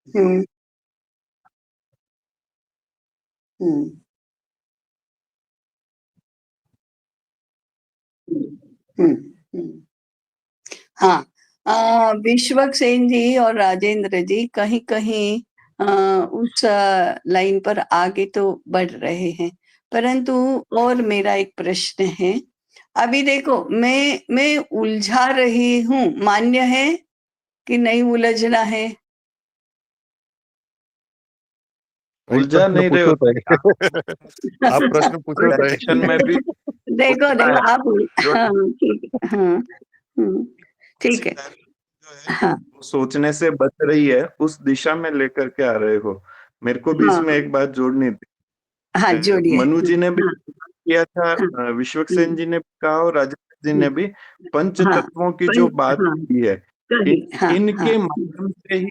हम्म हम्म हम्म हम्म। हाँ, विश्वक्सेन जी और राजेंद्र जी कहीं कहीं उस लाइन पर आगे तो बढ़ रहे हैं, परंतु और मेरा एक प्रश्न है। अभी देखो, मैं उलझा रही हूँ, मान्य है कि नहीं उलझना है? भाई उलझा प्रश्न नहीं रहे पूछो हो तो आप प्रश्न पूछो तो डायरेक्शन में भी देखो उतना देखो है आप। जो हाँ, ठीक है। हाँ, हम्म, ठीक है। जो है हाँ वो सोचने से बच रही है, उस दिशा में लेकर के आ रहे हो। मेरे को भी हाँ इसमें एक बात जोड़नी थी। हाँ, जोड़िए। मनु जी ने भी हाँ किया था, हाँ। विश्वक्सेन जी ने भी कहा और राजेंद्र जी हम्म, ने भी पंच हाँ तत्वों की जो बात हाँ, की है, कही। हाँ हाँ। इनके माध्यम से ही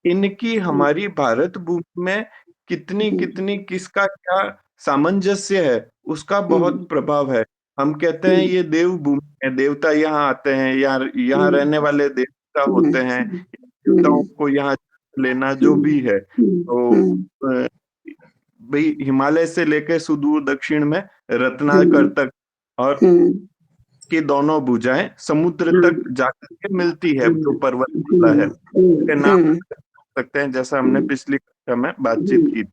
इनकी हम्म, हमारी भारत भूमि में कितनी हम्म, कितनी किसका क्या सामंजस्य है, उसका बहुत हम्म, प्रभाव है। हम कहते हैं हम्म, ये देव भूमि है, देवता यहाँ आते हैं, यहाँ हम्म, रहने वाले देवता हम्म, होते हैं, हम्म, देवताओं को यहाँ लेना जो हम्म, भी है। तो हम्म, भाई हिमालय से लेकर सुदूर दक्षिण में रत्नाकर हम्म, तक, और हम्म, की दोनों भुजाएं समुद्र तक हम्म, जाकर के मिलती है, जो हम्म, पर्वतमाला है उसके नाम हम्म, रख सकते हैं, जैसा हमने हम्म, पिछली कक्षा में बातचीत हम्म, की थी।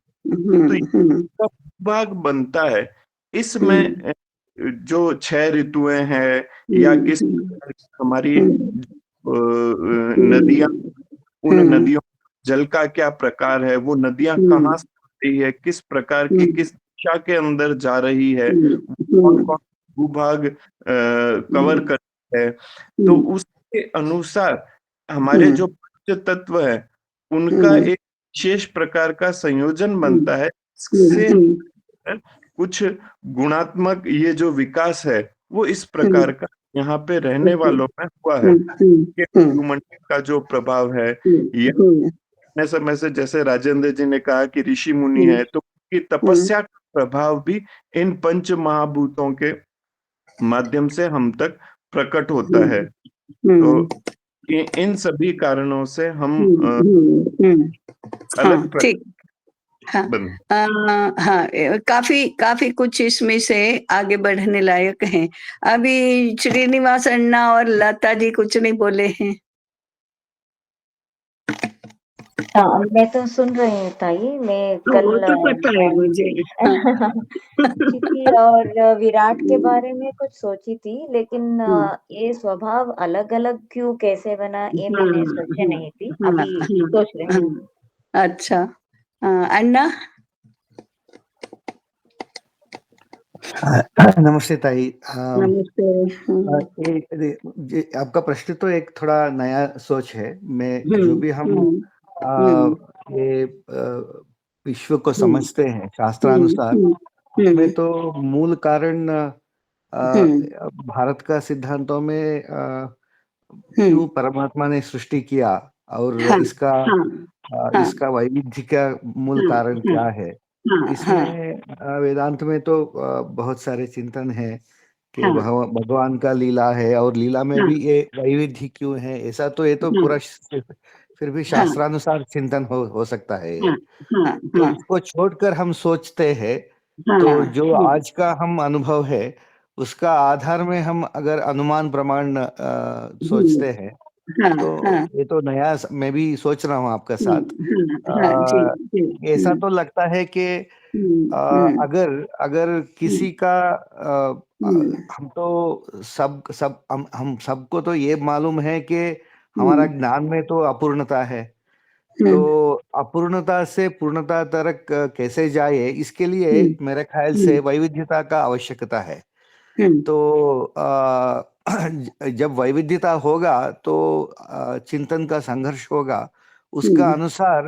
तो हम्म, इसका भाग बनता है इसमें। हम्म, जो 6 ऋतुएं हैं या हम्म, किस प्रकार की हमारी हम्म, नदियां, उन हम्म, नदियों जल का क्या प्रकार है, वो नदियां कहाँ से आती है, किस प्रकार की हम्म, किस दिशा के अंदर जा रही है, हम्म, कौन हम्म, कौन भूभाग कवर हम्म, करती है। तो हम्म, उसके अनुसार हमारे हम्म, जो पंच तत्व है उनका हम्म, एक विशेष प्रकार का संयोजन हम्म, बनता है, हम्म, इससे हम्म, कुछ गुणात्मक ये जो विकास है वो इस हम्म, प्रकार का यहाँ पे रहने हम्म, वालों में हुआ है। हम्म, ये हम्म, वायुमंडल का जो प्रभाव है, ये हम्म, अपने समय से, जैसे राजेंद्र जी ने कहा कि ऋषि मुनि हम्म, है, तो उनकी हम्म, तपस्या का प्रभाव भी इन पंच महाभूतों के माध्यम से हम तक प्रकट होता है। तो हम्म, इन सभी कारणों से हम हाँ, अलग ठीक। हाँ, हाँ, काफी कुछ इसमें से आगे बढ़ने लायक है। अभी श्रीनिवास अन्ना और लता जी कुछ नहीं बोले हैं। हाँ, मैं तो सुन रही हूँ ताई, मैं वो कल तो पता है मुझे। हाँ। क्योंकि और विराट के बारे में कुछ सोची थी, लेकिन ये स्वभाव अलग-अलग क्यों कैसे बना ये मैंने सोचा नहीं थी, अभी सोच रही हूँ। अच्छा, अन्ना? नमस्ते ताई। नमस्ते। आपका प्रश्न तो एक थोड़ा नया सोच है। मैं जो भी हम ये विश्व को समझते हैं शास्त्रानुसार, उसमें तो मूल कारण भारत का सिद्धांतों में क्यों परमात्मा ने सृष्टि किया और इसका वैविध्य का मूल कारण क्या है। इसमें वेदांत में तो बहुत सारे चिंतन है कि भगवान का लीला है और लीला में भी ये वैविध्य क्यों है, ऐसा तो ये तो पूरा फिर भी शास्त्रानुसार चिंतन हो सकता है ये। तो इसको छोड़कर हम सोचते हैं तो जो आज का हम अनुभव है उसका आधार में हम अगर अनुमान प्रमाण सोचते हैं तो ये तो नया मैं भी सोच रहा हूँ आपका साथ। ऐसा तो लगता है कि अगर किसी का हम तो हम सबको तो ये मालूम है कि हमारा ज्ञान में तो अपूर्णता है, तो अपूर्णता से पूर्णता तक कैसे जाए, इसके लिए मेरे ख्याल से वैविध्यता का आवश्यकता है। तो जब वैविध्यता होगा तो चिंतन का संघर्ष होगा, उसका अनुसार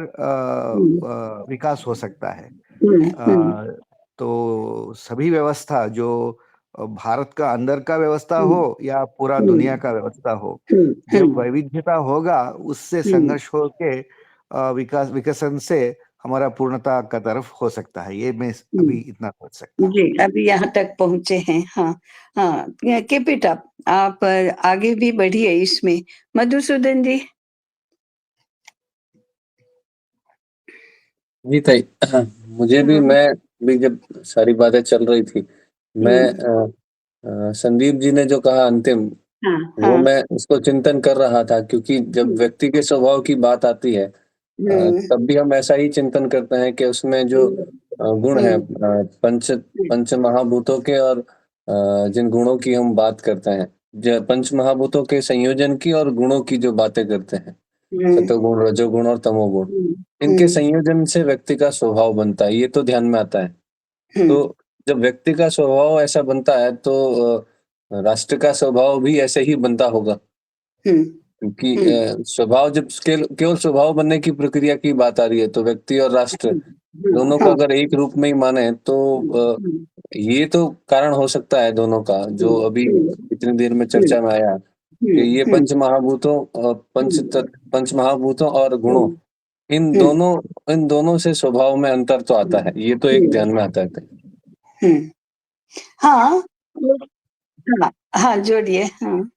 विकास हो सकता है। तो सभी व्यवस्था जो भारत का अंदर का व्यवस्था हो या पूरा दुनिया का व्यवस्था हो, जब वैविध्यता होगा उससे संघर्ष होके विकसन से हमारा पूर्णता का तरफ हो सकता है। ये मैं अभी इतना सोच सकता हूँ। जी, अभी यहाँ तक पहुंचे हैं। हाँ, कीप इट अप। आप आगे भी बढ़िए इसमें। मधुसूदन जी? जी ताई, मुझे भी, मैं भी जब सारी बातें चल रही थी, मैं संदीप जी ने जो कहा अंतिम, वो मैं उसको चिंतन कर रहा था, क्योंकि जब व्यक्ति के स्वभाव की बात आती है तब भी हम ऐसा ही चिंतन करते हैं कि उसमें जो गुण है पंच महाभूतों के, और जिन गुणों की हम बात करते हैं, पंच महाभूतों के संयोजन की और गुणों की जो बातें करते हैं, सतोगुण, रजोगुण और तमोगुण, इनके संयोजन से व्यक्ति का स्वभाव बनता है, ये तो ध्यान में आता है। तो जब व्यक्ति का स्वभाव ऐसा बनता है तो राष्ट्र का स्वभाव भी ऐसे ही बनता होगा, क्योंकि स्वभाव, जब केवल स्वभाव बनने की प्रक्रिया की बात आ रही है, तो व्यक्ति और राष्ट्र दोनों को अगर एक रूप में ही माने तो ये तो कारण हो सकता है दोनों का, जो अभी इतनी देर में चर्चा में आया कि ये पंच महाभूतों और गुणों, इन दोनों से स्वभाव में अंतर तो आता है, ये तो एक ध्यान में आता है। हाँ, हाँ, जोड़िए। हाँ,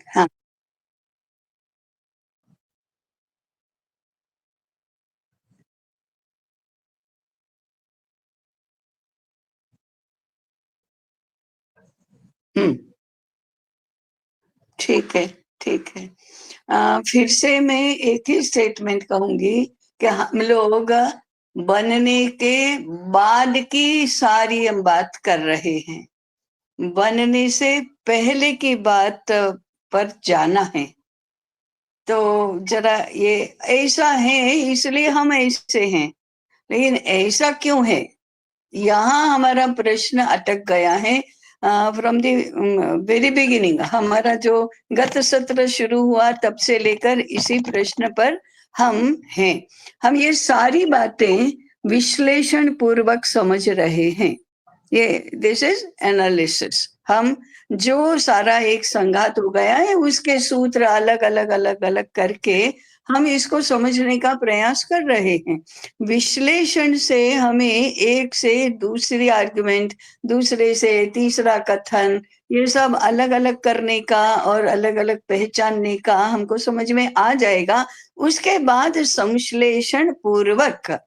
हाँ, ठीक है, ठीक है। फिर से मैं एक ही स्टेटमेंट कहूंगी कि हम लोग बनने के बाद की सारी हम बात कर रहे हैं, बनने से पहले की बात पर जाना है। तो जरा ये ऐसा है इसलिए हम ऐसे हैं, लेकिन ऐसा क्यों है, यहाँ हमारा प्रश्न अटक गया है। फ्रॉम द वेरी बिगिनिंग हमारा जो गत सत्र शुरू हुआ तब से लेकर इसी प्रश्न पर हम हैं। हम ये सारी बातें विश्लेषण पूर्वक समझ रहे हैं, ये दिस इज एनालिसिस। हम जो सारा एक संघात हो गया है उसके सूत्र अलग अलग अलग अलग करके हम इसको समझने का प्रयास कर रहे हैं। विश्लेषण से हमें एक से दूसरी आर्गुमेंट, दूसरे से तीसरा कथन, ये सब अलग अलग करने का और अलग अलग पहचानने का हमको समझ में आ जाएगा। उसके बाद संश्लेषण पूर्वक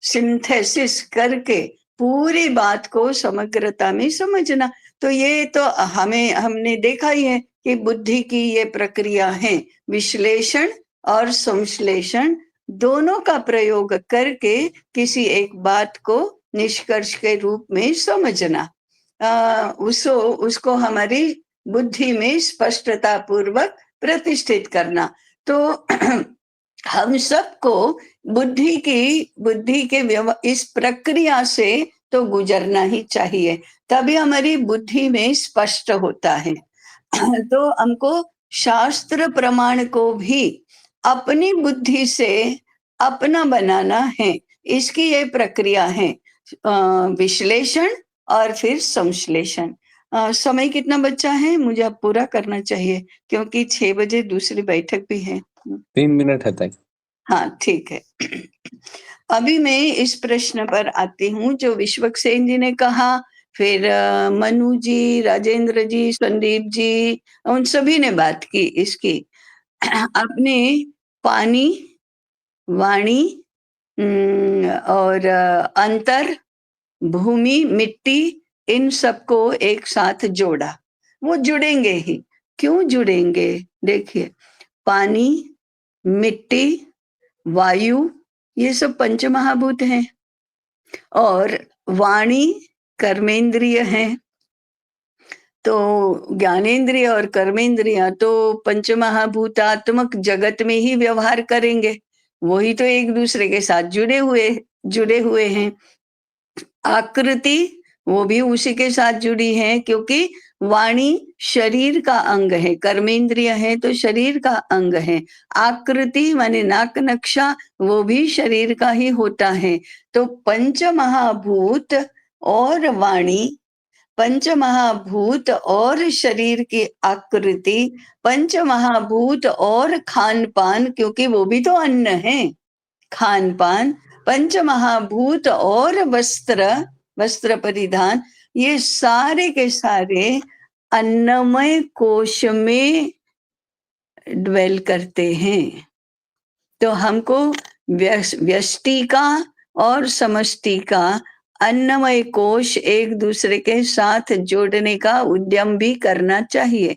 सिंथेसिस करके पूरी बात को समग्रता में समझना। तो ये तो हमने देखा ही है कि बुद्धि की ये प्रक्रिया है, विश्लेषण और संश्लेषण दोनों का प्रयोग करके किसी एक बात को निष्कर्ष के रूप में समझना, उसको हमारी बुद्धि में स्पष्टता पूर्वक प्रतिष्ठित करना। तो हम सबको बुद्धि के इस प्रक्रिया से तो गुजरना ही चाहिए, तभी हमारी बुद्धि में स्पष्ट होता है। तो हमको शास्त्र प्रमाण को भी अपनी बुद्धि से अपना बनाना है, इसकी ये प्रक्रिया है, विश्लेषण और फिर संश्लेषण। समय कितना बचा है? मुझे अब पूरा करना चाहिए क्योंकि 6 बजे दूसरी बैठक भी है। 3 मिनट है तक। हाँ ठीक है। अभी मैं इस प्रश्न पर आती हूँ जो विश्वक्सेन जी ने कहा, फिर मनु जी, राजेंद्र जी, संदीप जी, उन सभी ने बात की इसकी। आपने पानी, वाणी और अंतर, भूमि, मिट्टी, इन सबको एक साथ जोड़ा। वो जुड़ेंगे ही। क्यों जुड़ेंगे? देखिए, पानी, मिट्टी, वायु, ये सब पंचमहाभूत हैं और वाणी कर्मेंद्रिय है। तो ज्ञानेंद्रिय और कर्मेंद्रिय तो पंचमहाभूतात्मक जगत में ही व्यवहार करेंगे, वही तो एक दूसरे के साथ जुड़े हुए हैं। आकृति वो भी उसी के साथ जुड़ी है, क्योंकि वाणी शरीर का अंग है, कर्मेंद्रिय है तो शरीर का अंग है। आकृति माने नाक नक्शा, वो भी शरीर का ही होता है। तो पंचमहाभूत और वाणी, पंचमहाभूत और शरीर की आकृति, पंचमहाभूत और खान पान, क्योंकि वो भी तो अन्न है, खान पान, पंचमहाभूत और वस्त्र परिधान, ये सारे के सारे अन्नमय कोश में ड्वेल करते हैं। तो हमको व्यष्टि का और समष्टि का अन्नमय कोश एक दूसरे के साथ जोड़ने का उद्यम भी करना चाहिए।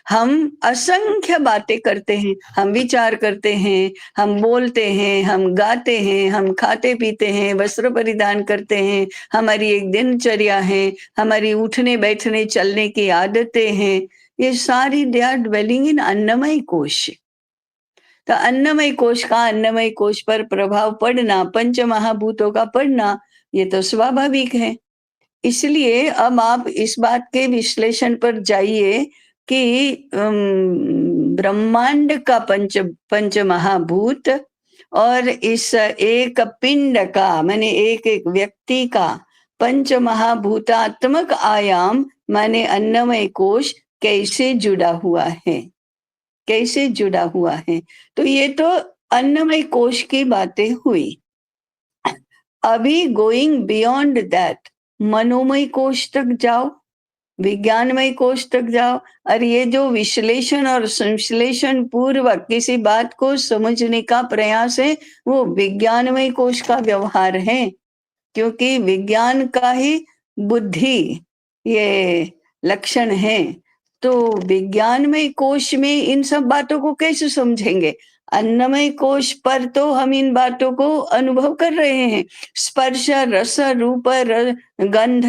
हम असंख्य बातें करते हैं, हम विचार करते हैं, हम बोलते हैं, हम गाते हैं, हम खाते पीते हैं, वस्त्र परिधान करते हैं, हमारी एक दिनचर्या है, हमारी उठने बैठने चलने की आदतें हैं, ये सारी दे आर ड्वेलिंग इन अन्नमय कोश। तो अन्नमय कोश का अन्नमय कोश पर प्रभाव पड़ना, पंच महाभूतों का पड़ना, ये तो स्वाभाविक है। इसलिए अब आप इस बात के विश्लेषण पर जाइए कि ब्रह्मांड का पंच महाभूत और इस एक पिंड का माने एक व्यक्ति का पंच महाभूतात्मक आयाम माने अन्नमय कोश कैसे जुड़ा हुआ है, कैसे जुड़ा हुआ है। तो ये तो अन्नमय कोश की बातें हुई। अभी गोइंग बियॉन्ड दैट, मनोमय कोश तक जाओ, विज्ञानमय कोश तक जाओ, और ये जो विश्लेषण और संश्लेषण पूर्वक किसी बात को समझने का प्रयास है, वो विज्ञानमय कोश का व्यवहार है, क्योंकि विज्ञान का ही बुद्धि ये लक्षण है। तो विज्ञानमय कोश में इन सब बातों को कैसे समझेंगे? अन्नमय कोश पर तो हम इन बातों को अनुभव कर रहे हैं, स्पर्श, रस, रूप, गंध,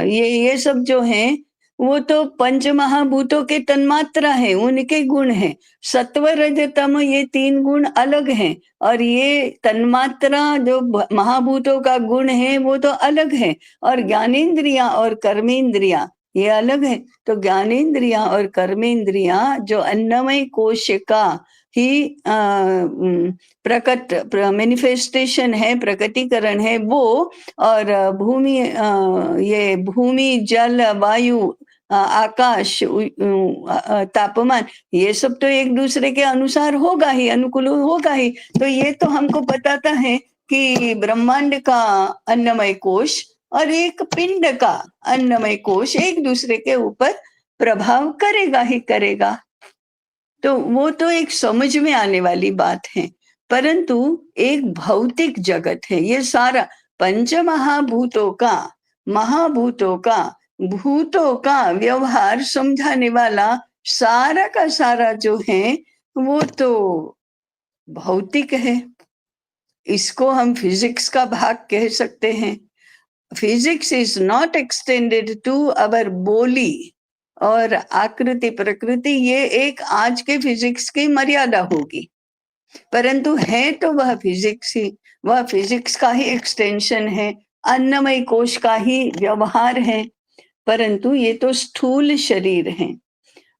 ये सब जो हैं वो तो पंच महाभूतों के तन्मात्रा है, उनके गुण हैं। सत्व रज तम ये 3 गुण अलग हैं, और ये तन्मात्रा जो महाभूतों का गुण है वो तो अलग है, और ज्ञानेंद्रियां और कर्मेंद्रियां ये अलग है। तो ज्ञानेंद्रियां और कर्मेंद्रियां जो अन्नमय कोश का ही प्रकट मैनिफेस्टेशन है, प्रकटीकरण है वो, और भूमि ये भूमि जल वायु आकाश तापमान ये सब तो एक दूसरे के अनुसार होगा ही, अनुकूल होगा ही। तो ये तो हमको बताता है कि ब्रह्मांड का अन्नमय कोश और एक पिंड का अन्नमय कोश एक दूसरे के ऊपर प्रभाव करेगा ही करेगा। तो वो तो एक समझ में आने वाली बात है, परंतु एक भौतिक जगत है ये सारा, पंच महाभूतों का व्यवहार समझाने वाला सारा का सारा जो है वो तो भौतिक है। इसको हम फिजिक्स का भाग कह सकते हैं। Physics is not extended to our बोली और आकृति प्रकृति, ये एक आज के फिजिक्स की मर्यादा होगी, परंतु है तो वह फिजिक्स ही, वह फिजिक्स का ही एक्सटेंशन है, अन्नमय कोश का ही व्यवहार है, परंतु ये तो स्थूल शरीर है।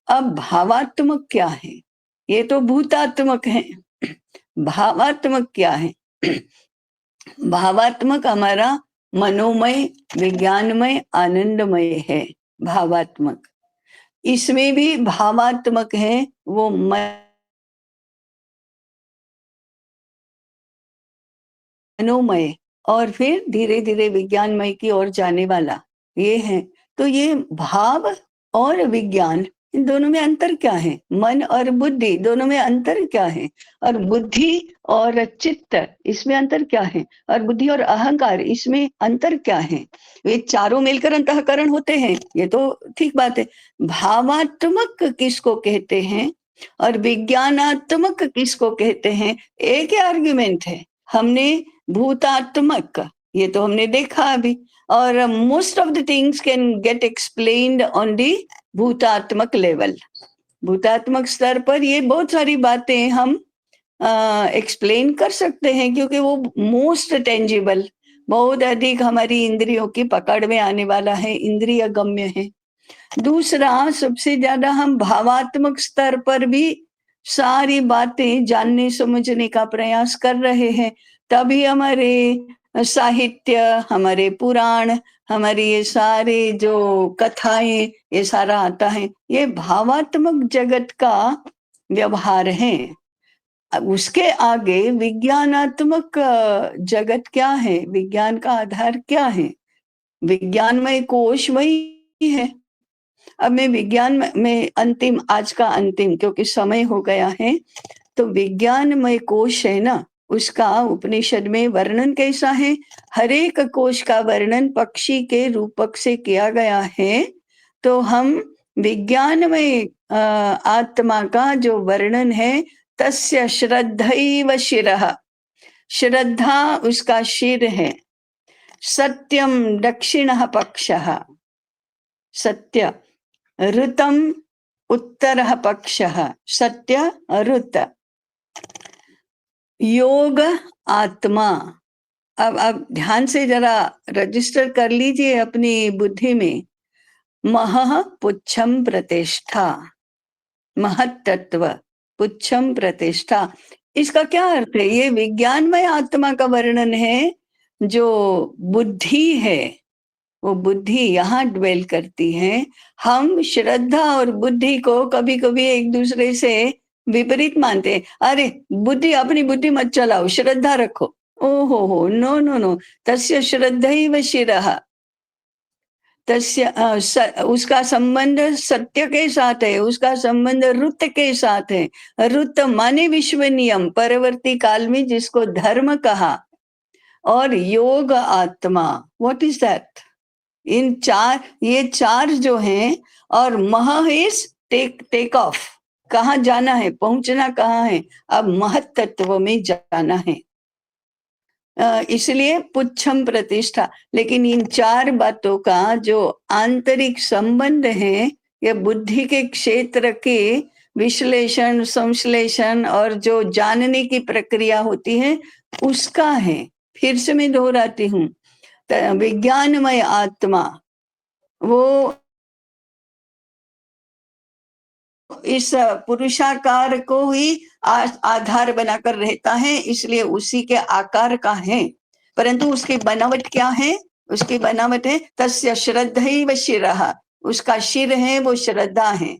अब भावात्मक क्या है? ये तो भूतात्मक है। भावात्मक क्या है? भावात्मक हमारा मनोमय, विज्ञानमय, आनंदमय है भावात्मक। इसमें भी भावात्मक है वो मनोमय, और फिर धीरे धीरे विज्ञानमय की ओर जाने वाला ये है। तो ये भाव और विज्ञान, इन दोनों में अंतर क्या है? मन और बुद्धि दोनों में अंतर क्या है? और बुद्धि और चित्त इसमें अंतर क्या है? और बुद्धि और अहंकार इसमें अंतर क्या है? ये चारों मिलकर अंतःकरण होते हैं, ये तो ठीक बात है। भावात्मक किसको कहते हैं और विज्ञानात्मक किसको कहते हैं? एक ही आर्ग्यूमेंट है। हमने भूतात्मक ये तो हमने देखा अभी, और most of the things can get explained on the भूतात्मक लेवल। भूतात्मक स्तर पर ये बहुत सारी बातें हम एक्सप्लेन कर सकते हैं, क्योंकि वो मोस्ट टेंजिबल, बहुत अधिक हमारी इंद्रियों की पकड़ में आने वाला है, इंद्रिय गम्य है। दूसरा, सबसे ज्यादा हम भावात्मक स्तर पर भी सारी बातें जानने समझने का प्रयास कर रहे हैं, तभी हमारे साहित्य, हमारे पुराण, हमारी ये सारे जो कथाएं, ये सारा आता है, ये भावात्मक जगत का व्यवहार है। उसके आगे विज्ञानात्मक जगत क्या है? विज्ञान का आधार क्या है? विज्ञानमय कोश वही है। अब मैं विज्ञान में अंतिम, आज का अंतिम, क्योंकि समय हो गया है, तो विज्ञानमय कोश है ना, उसका उपनिषद में वर्णन कैसा है? हर एक कोश का वर्णन पक्षी के रूपक से किया गया है। तो हम विज्ञानमय आत्मा का जो वर्णन है, तस्य श्रद्धैव शिरः, श्रद्धा उसका शिर है। सत्यम दक्षिणः पक्षः, सत्य, ऋतम उत्तरः पक्षः, सत्य ऋत, योग आत्मा। अब ध्यान से जरा रजिस्टर कर लीजिए अपनी बुद्धि में। महः पुच्छम प्रतिष्ठा, महत्तत्व, पुच्छम प्रतिष्ठा, इसका क्या अर्थ है? ये विज्ञानमय आत्मा का वर्णन है। जो बुद्धि है, वो बुद्धि यहाँ ड्वेल करती है। हम श्रद्धा और बुद्धि को कभी कभी एक दूसरे से विपरीत मानते हैं। अरे बुद्धि, अपनी बुद्धि मत चलाओ, श्रद्धा रखो। ओहो, नो नो नो, तस्य श्रद्धैव शिरः, तस्य उसका संबंध सत्य के साथ है, उसका संबंध रुत के साथ है। रुत माने विश्व नियम, परवर्ती काल में जिसको धर्म कहा, और योग आत्मा, व्हाट इज दैट? इन चार, ये चार जो हैं, और मह इज टेक ऑफ, कहाँ जाना है, पहुंचना कहाँ है, अब महत तत्व में जाना है। इसलिए पुच्छम प्रतिष्ठा। लेकिन इन चार बातों का जो आंतरिक संबंध है, ये बुद्धि के क्षेत्र के विश्लेषण, संश्लेषण और जो जानने की प्रक्रिया होती है उसका है। फिर से मैं दोहराती हूँ, विज्ञानमय आत्मा वो इस पुरुषाकार को ही आधार बनाकर रहता है, इसलिए उसी के आकार का है। परंतु उसकी बनावट क्या है? उसकी बनावट है तस्य श्रद्धैव शिरः, उसका शिर है वो श्रद्धा है।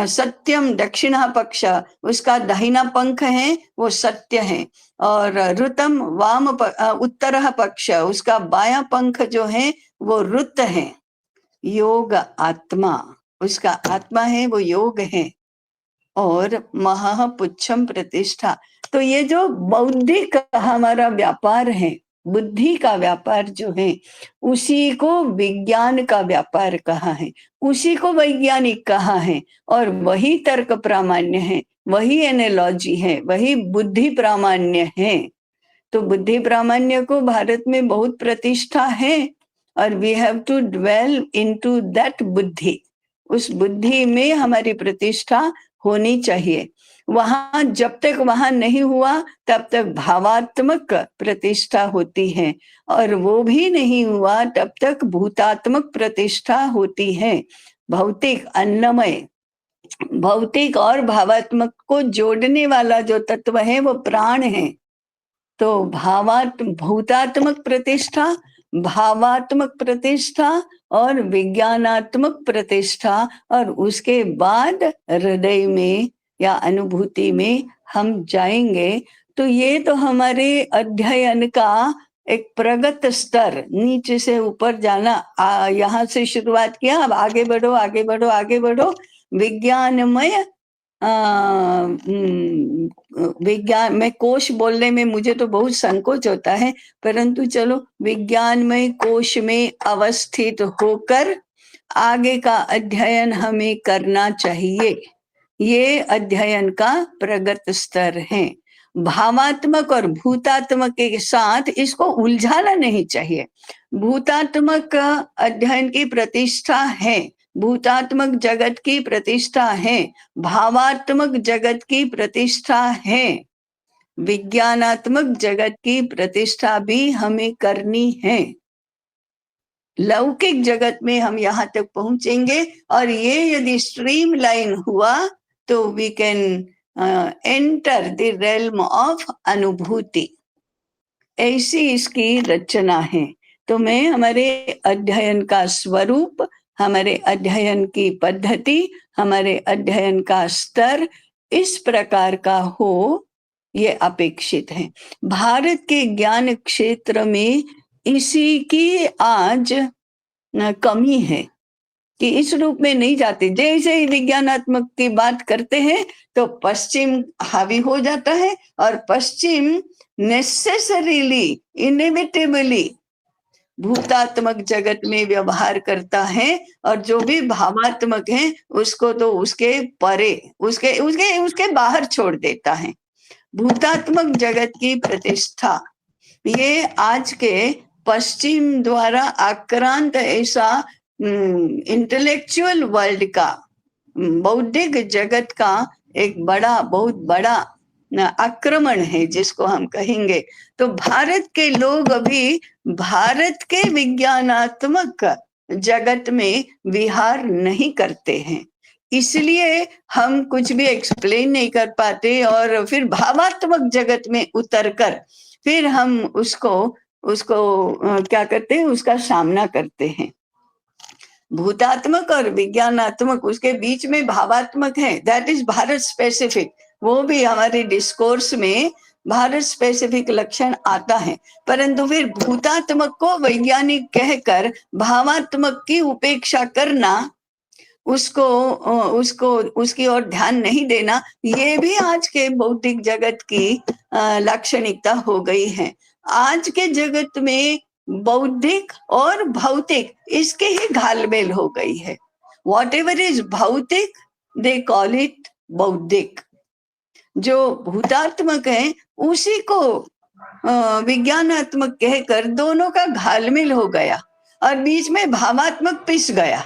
सत्यम दक्षिण पक्ष, उसका दाहिना पंख है वो सत्य है। और ऋतम वाम उत्तर पक्ष, उसका बायां पंख जो है वो ऋत है। योग आत्मा, उसका आत्मा है वो योग है। और महापुच्छम प्रतिष्ठा, तो ये जो बौद्धिक हमारा व्यापार है, बुद्धि का व्यापार जो है, उसी को विज्ञान का व्यापार कहा है, उसी को वैज्ञानिक कहा है। और वही तर्क प्रामाण्य है, वही एनालॉजी है, वही बुद्धि प्रामाण्य है। तो बुद्धि प्रामाण्य को भारत में बहुत प्रतिष्ठा है, और we have to dwell into that buddhi. उस बुद्धि में हमारी प्रतिष्ठा होनी चाहिए। वहां जब तक वहां नहीं हुआ तब तक भावात्मक प्रतिष्ठा होती है, और वो भी नहीं हुआ तब तक भूतात्मक प्रतिष्ठा होती है। भौतिक अन्नमय, भौतिक और भावात्मक को जोड़ने वाला जो तत्व है वो प्राण है। तो भूतात्मक प्रतिष्ठा, भावात्मक प्रतिष्ठा और विज्ञानात्मक प्रतिष्ठा, और उसके बाद हृदय में या अनुभूति में हम जाएंगे। तो ये तो हमारे अध्ययन का एक प्रगत स्तर, नीचे से ऊपर जाना। यहाँ से शुरुआत किया, अब आगे बढ़ो आगे बढ़ो आगे बढ़ो। विज्ञानमय विज्ञान में कोश बोलने में मुझे तो बहुत संकोच होता है, परंतु चलो विज्ञानमय कोश में अवस्थित होकर आगे का अध्ययन हमें करना चाहिए। ये अध्ययन का प्रगत स्तर है। भावात्मक और भूतात्मक के साथ इसको उलझाना नहीं चाहिए। भूतात्मक अध्ययन की प्रतिष्ठा है, भूतात्मक जगत की प्रतिष्ठा है, भावात्मक जगत की प्रतिष्ठा है, विज्ञानात्मक जगत की प्रतिष्ठा भी हमें करनी है। लौकिक जगत में हम यहाँ तक पहुंचेंगे, और ये यदि स्ट्रीमलाइन हुआ तो we can enter the realm of anubhuti. ऐसी इसकी रचना है। तो मैं हमारे अध्ययन का स्वरूप, हमारे अध्ययन की पद्धति, हमारे अध्ययन का स्तर इस प्रकार का हो, ये अपेक्षित है। भारत के ज्ञान क्षेत्र में इसी की आज कमी है कि इस रूप में नहीं जाते। जैसे ही विज्ञानात्मक की बात करते हैं तो पश्चिम हावी हो जाता है, और पश्चिम नेसेसरीली, इनएविटेबली भूतात्मक जगत में व्यवहार करता है, और जो भी भावात्मक है उसको तो उसके परे, उसके उसके उसके बाहर छोड़ देता है। भूतात्मक जगत की प्रतिष्ठा, ये आज के पश्चिम द्वारा आक्रांत ऐसा इंटेलेक्चुअल वर्ल्ड का, बौद्धिक जगत का एक बड़ा, बहुत बड़ा आक्रमण है जिसको हम कहेंगे। तो भारत के लोग अभी भारत के विज्ञानात्मक जगत में विहार नहीं करते हैं, इसलिए हम कुछ भी एक्सप्लेन नहीं कर पाते, और फिर भावात्मक जगत में उतरकर फिर हम उसको क्या करते हैं, उसका सामना करते हैं। भूतात्मक और विज्ञानात्मक, उसके बीच में भावात्मक है, दैट इज भारत स्पेसिफिक। वो भी हमारे डिस्कोर्स में भारत स्पेसिफिक लक्षण आता है, परंतु फिर भूतात्मक को वैज्ञानिक कहकर भावात्मक की उपेक्षा करना, उसकी ओर ध्यान नहीं देना, ये भी आज के बौद्धिक जगत की लाक्षणिकता हो गई है। आज के जगत में बौद्धिक और भौतिक इसके ही घालमेल हो गई है। वॉट एवर इज भौतिक दे कॉल इट बौद्धिक, जो भूतात्मक है उसी को विज्ञानात्मक कहकर दोनों का घालमेल हो गया, और बीच में भावात्मक पिस गया।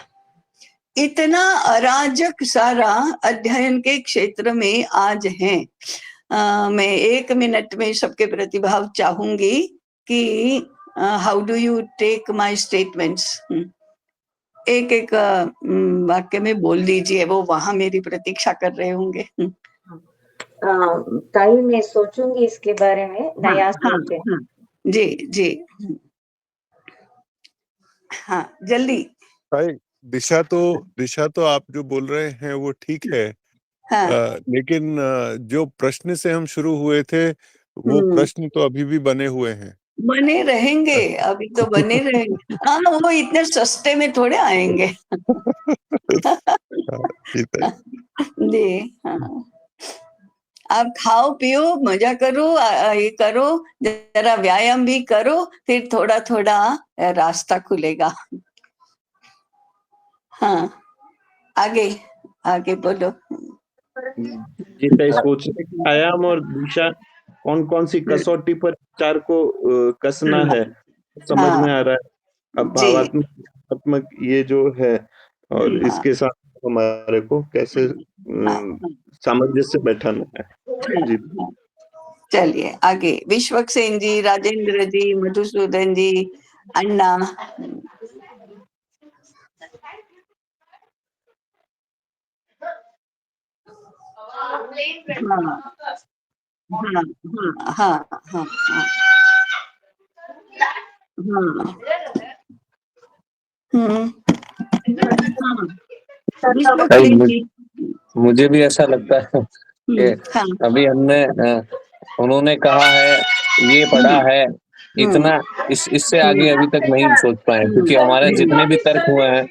इतना अराजक सारा अध्ययन के क्षेत्र में आज है। मैं 1 मिनट में सबके प्रतिभाव चाहूंगी कि how do you take my statements. एक एक वाक्य में बोल दीजिए, वो वहां मेरी प्रतीक्षा कर रहे होंगे। ताई मैं सोचूंगी इसके बारे में नया हाँ सोचे। हाँ जी जी हाँ जल्दी। भाई, दिशा तो आप जो बोल रहे हैं वो ठीक है, हाँ लेकिन जो प्रश्न से हम शुरू हुए थे वो प्रश्न तो अभी भी बने हुए हैं। बने रहेंगे, अभी तो बने रहेंगे। हाँ, वो इतने सस्ते में थोड़े आएंगे। ठीक है। जी हाँ, आप खाओ पियो मजा करो, ये करो, जरा व्यायाम भी करो, फिर थोड़ा थोड़ा रास्ता खुलेगा। हाँ आगे आगे बोलो। जैसे सोचने का आयाम और दिशा, कौन कौन सी कसौटी पर विचार को कसना है समझ में आ रहा है। अब जी भावात्मक ये जो है, और हाँ इसके साथ हमारे को कैसे हाँ सामंजस्य बैठाना है। जी हाँ। चलिए आगे, विश्वक्सेन जी, राजेंद्र जी, मधुसूदन जी, अन्ना। हाँ हाँ हाँ हाँ हाँ हाँ हाँ हाँ भाई विश्वक्सेन जी। मुझे भी ऐसा लगता है कि हाँ अभी हमने उन्होंने कहा है, ये पढ़ा है, इतना इससे आगे अभी तक नहीं सोच पाए, क्योंकि हमारे जितने भी तर्क हुए हैं,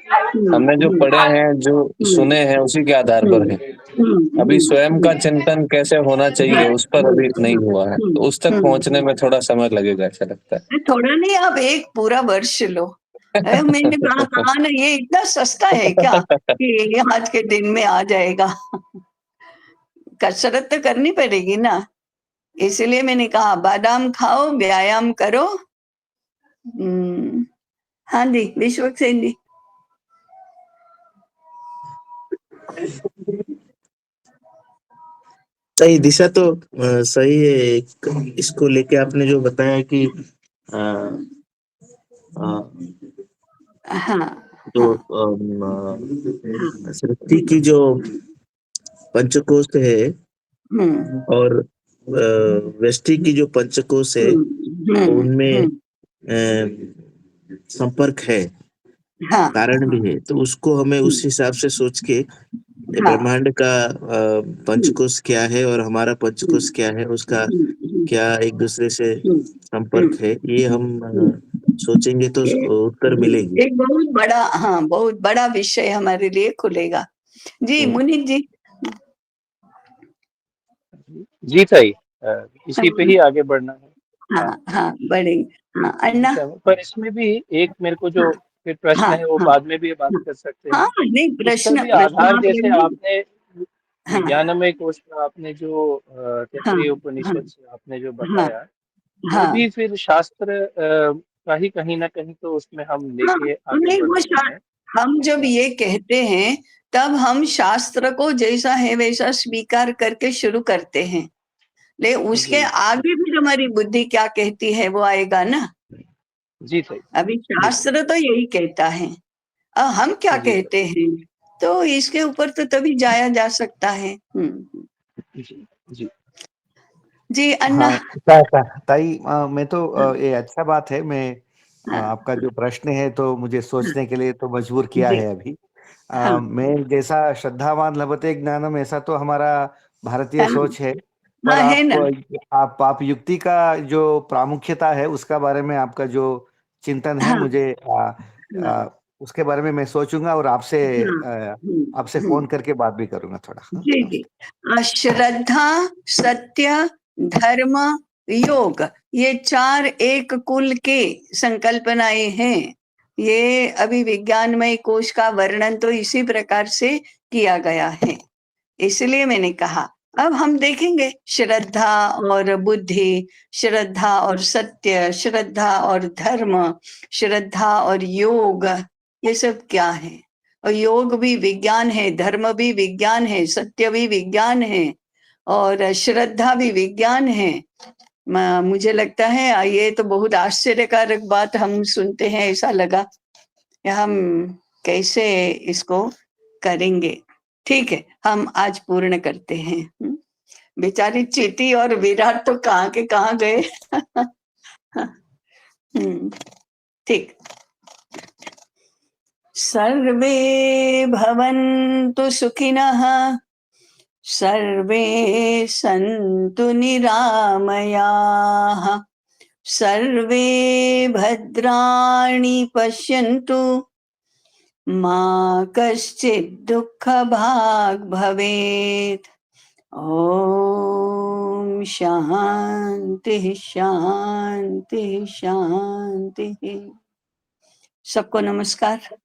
हमने जो पढ़े हैं, जो सुने हैं, उसी के आधार पर है। अभी स्वयं का चिंतन कैसे होना चाहिए उस पर अभी नहीं हुआ है, तो उस तक पहुंचने में थोड़ा समय लगेगा, ऐसा लगता है। थोड़ा नहीं, आप एक पूरा वर्ष लो। मैंने कहा ना, ये इतना सस्ता है क्या कि आज के दिन में आ जाएगा। कसरत तो करनी पड़ेगी ना, इसलिए मैंने कहा बादाम खाओ, व्यायाम करो। हाँ जी विश्वक्सेन जी। सही दिशा तो सही है। इसको लेके आपने जो बताया कि अ, अ, हाँ जो हाँ सृष्टि की जो पंचकोश है हम्म और व्यष्टि की जो पंचकोश है, तो उनमें संपर्क है, हाँ कारण भी है, तो उसको हमें उस हिसाब से सोच के हाँ ब्रह्मांड का पंचकोश क्या है और हमारा पंचकोश क्या है, उसका क्या एक दूसरे से संपर्क है, ये हम सोचेंगे तो उत्तर मिलेगी। एक बहुत बड़ा, हाँ बहुत बड़ा विषय हमारे लिए खुलेगा। जी मुनीत जी। जी सही, इसी पे ही आगे बढ़ना है। हाँ, हाँ बढ़ेंगे। हाँ अन्ना। पर इसमें भी एक मेरे को जो फिर प्रश्न हाँ है, वो हाँ बाद में भी बात कर सकते हाँ हैं। नहीं, उसका प्रश्न भी प्रश्न आधार, आप जैसे रखिए। आपने हाँ विज्ञानमय कोश में आपने जो हाँ तैत्तिरीय उपनिषद से आपने जो हाँ बताया, वो हाँ भी फिर शास्त्र का ही कहीं ना कहीं तो उसमें हम हाँ लेके आगे नहीं, वो बढ़ते हैं। हम जब ये कहते हैं, तब हम शास्त्र को जैसा है वैसा स्वीकार करके शुरू करते हैं, ले उसके जी आगे भी हमारी बुद्धि क्या कहती है वो आएगा ना। जी सही, अभी बिल्कुल शास्त्र तो यही कहता है, अब हम क्या जी सर, कहते हैं, तो इसके ऊपर तो तभी जाया जा सकता है। जी जी जी अन्ना। हाँ ताई, मैं तो ये अच्छा बात है। मैं हाँ आपका जो प्रश्न है तो मुझे सोचने के लिए तो मजबूर किया जी है अभी। हाँ मैं जैसा श्रद्धावान लभते ज्ञानम, ऐसा तो हमारा भारतीय हाँ सोच है। पर हाँ, है ना। आप युक्ति का जो प्रामुख्यता है उसका बारे में आपका जो चिंतन है, हाँ मुझे हाँ उसके बारे में मैं सोचूंगा और हाँ आपसे फोन करके बात भी करूंगा थोड़ा। हाँ, जी जी। श्रद्धा, सत्य, धर्म, योग, ये चार एक कुल के संकल्पनाएं हैं। ये अभी विज्ञानमय कोश का वर्णन तो इसी प्रकार से किया गया है, इसलिए मैंने कहा अब हम देखेंगे श्रद्धा और बुद्धि, श्रद्धा और सत्य, श्रद्धा और धर्म, श्रद्धा और योग, ये सब क्या है। और योग भी विज्ञान है, धर्म भी विज्ञान है, सत्य भी विज्ञान है, और श्रद्धा भी विज्ञान है। मुझे लगता है ये तो बहुत आश्चर्यकारक बात हम सुनते हैं, ऐसा लगा हम कैसे इसको करेंगे। ठीक है, हम आज पूर्ण करते हैं। बेचारी चीटी और विराट तो कहाँ के कहाँ गए। ठीक। सर्वे भवन्तु सुखिनः, सर्वे सन्तु निरामयाः, सर्वे भद्राणि पश्यन्तु, मा कश्चित् दुःखभाग् भवेत्। ओम शांति शांति शांति। सबको नमस्कार।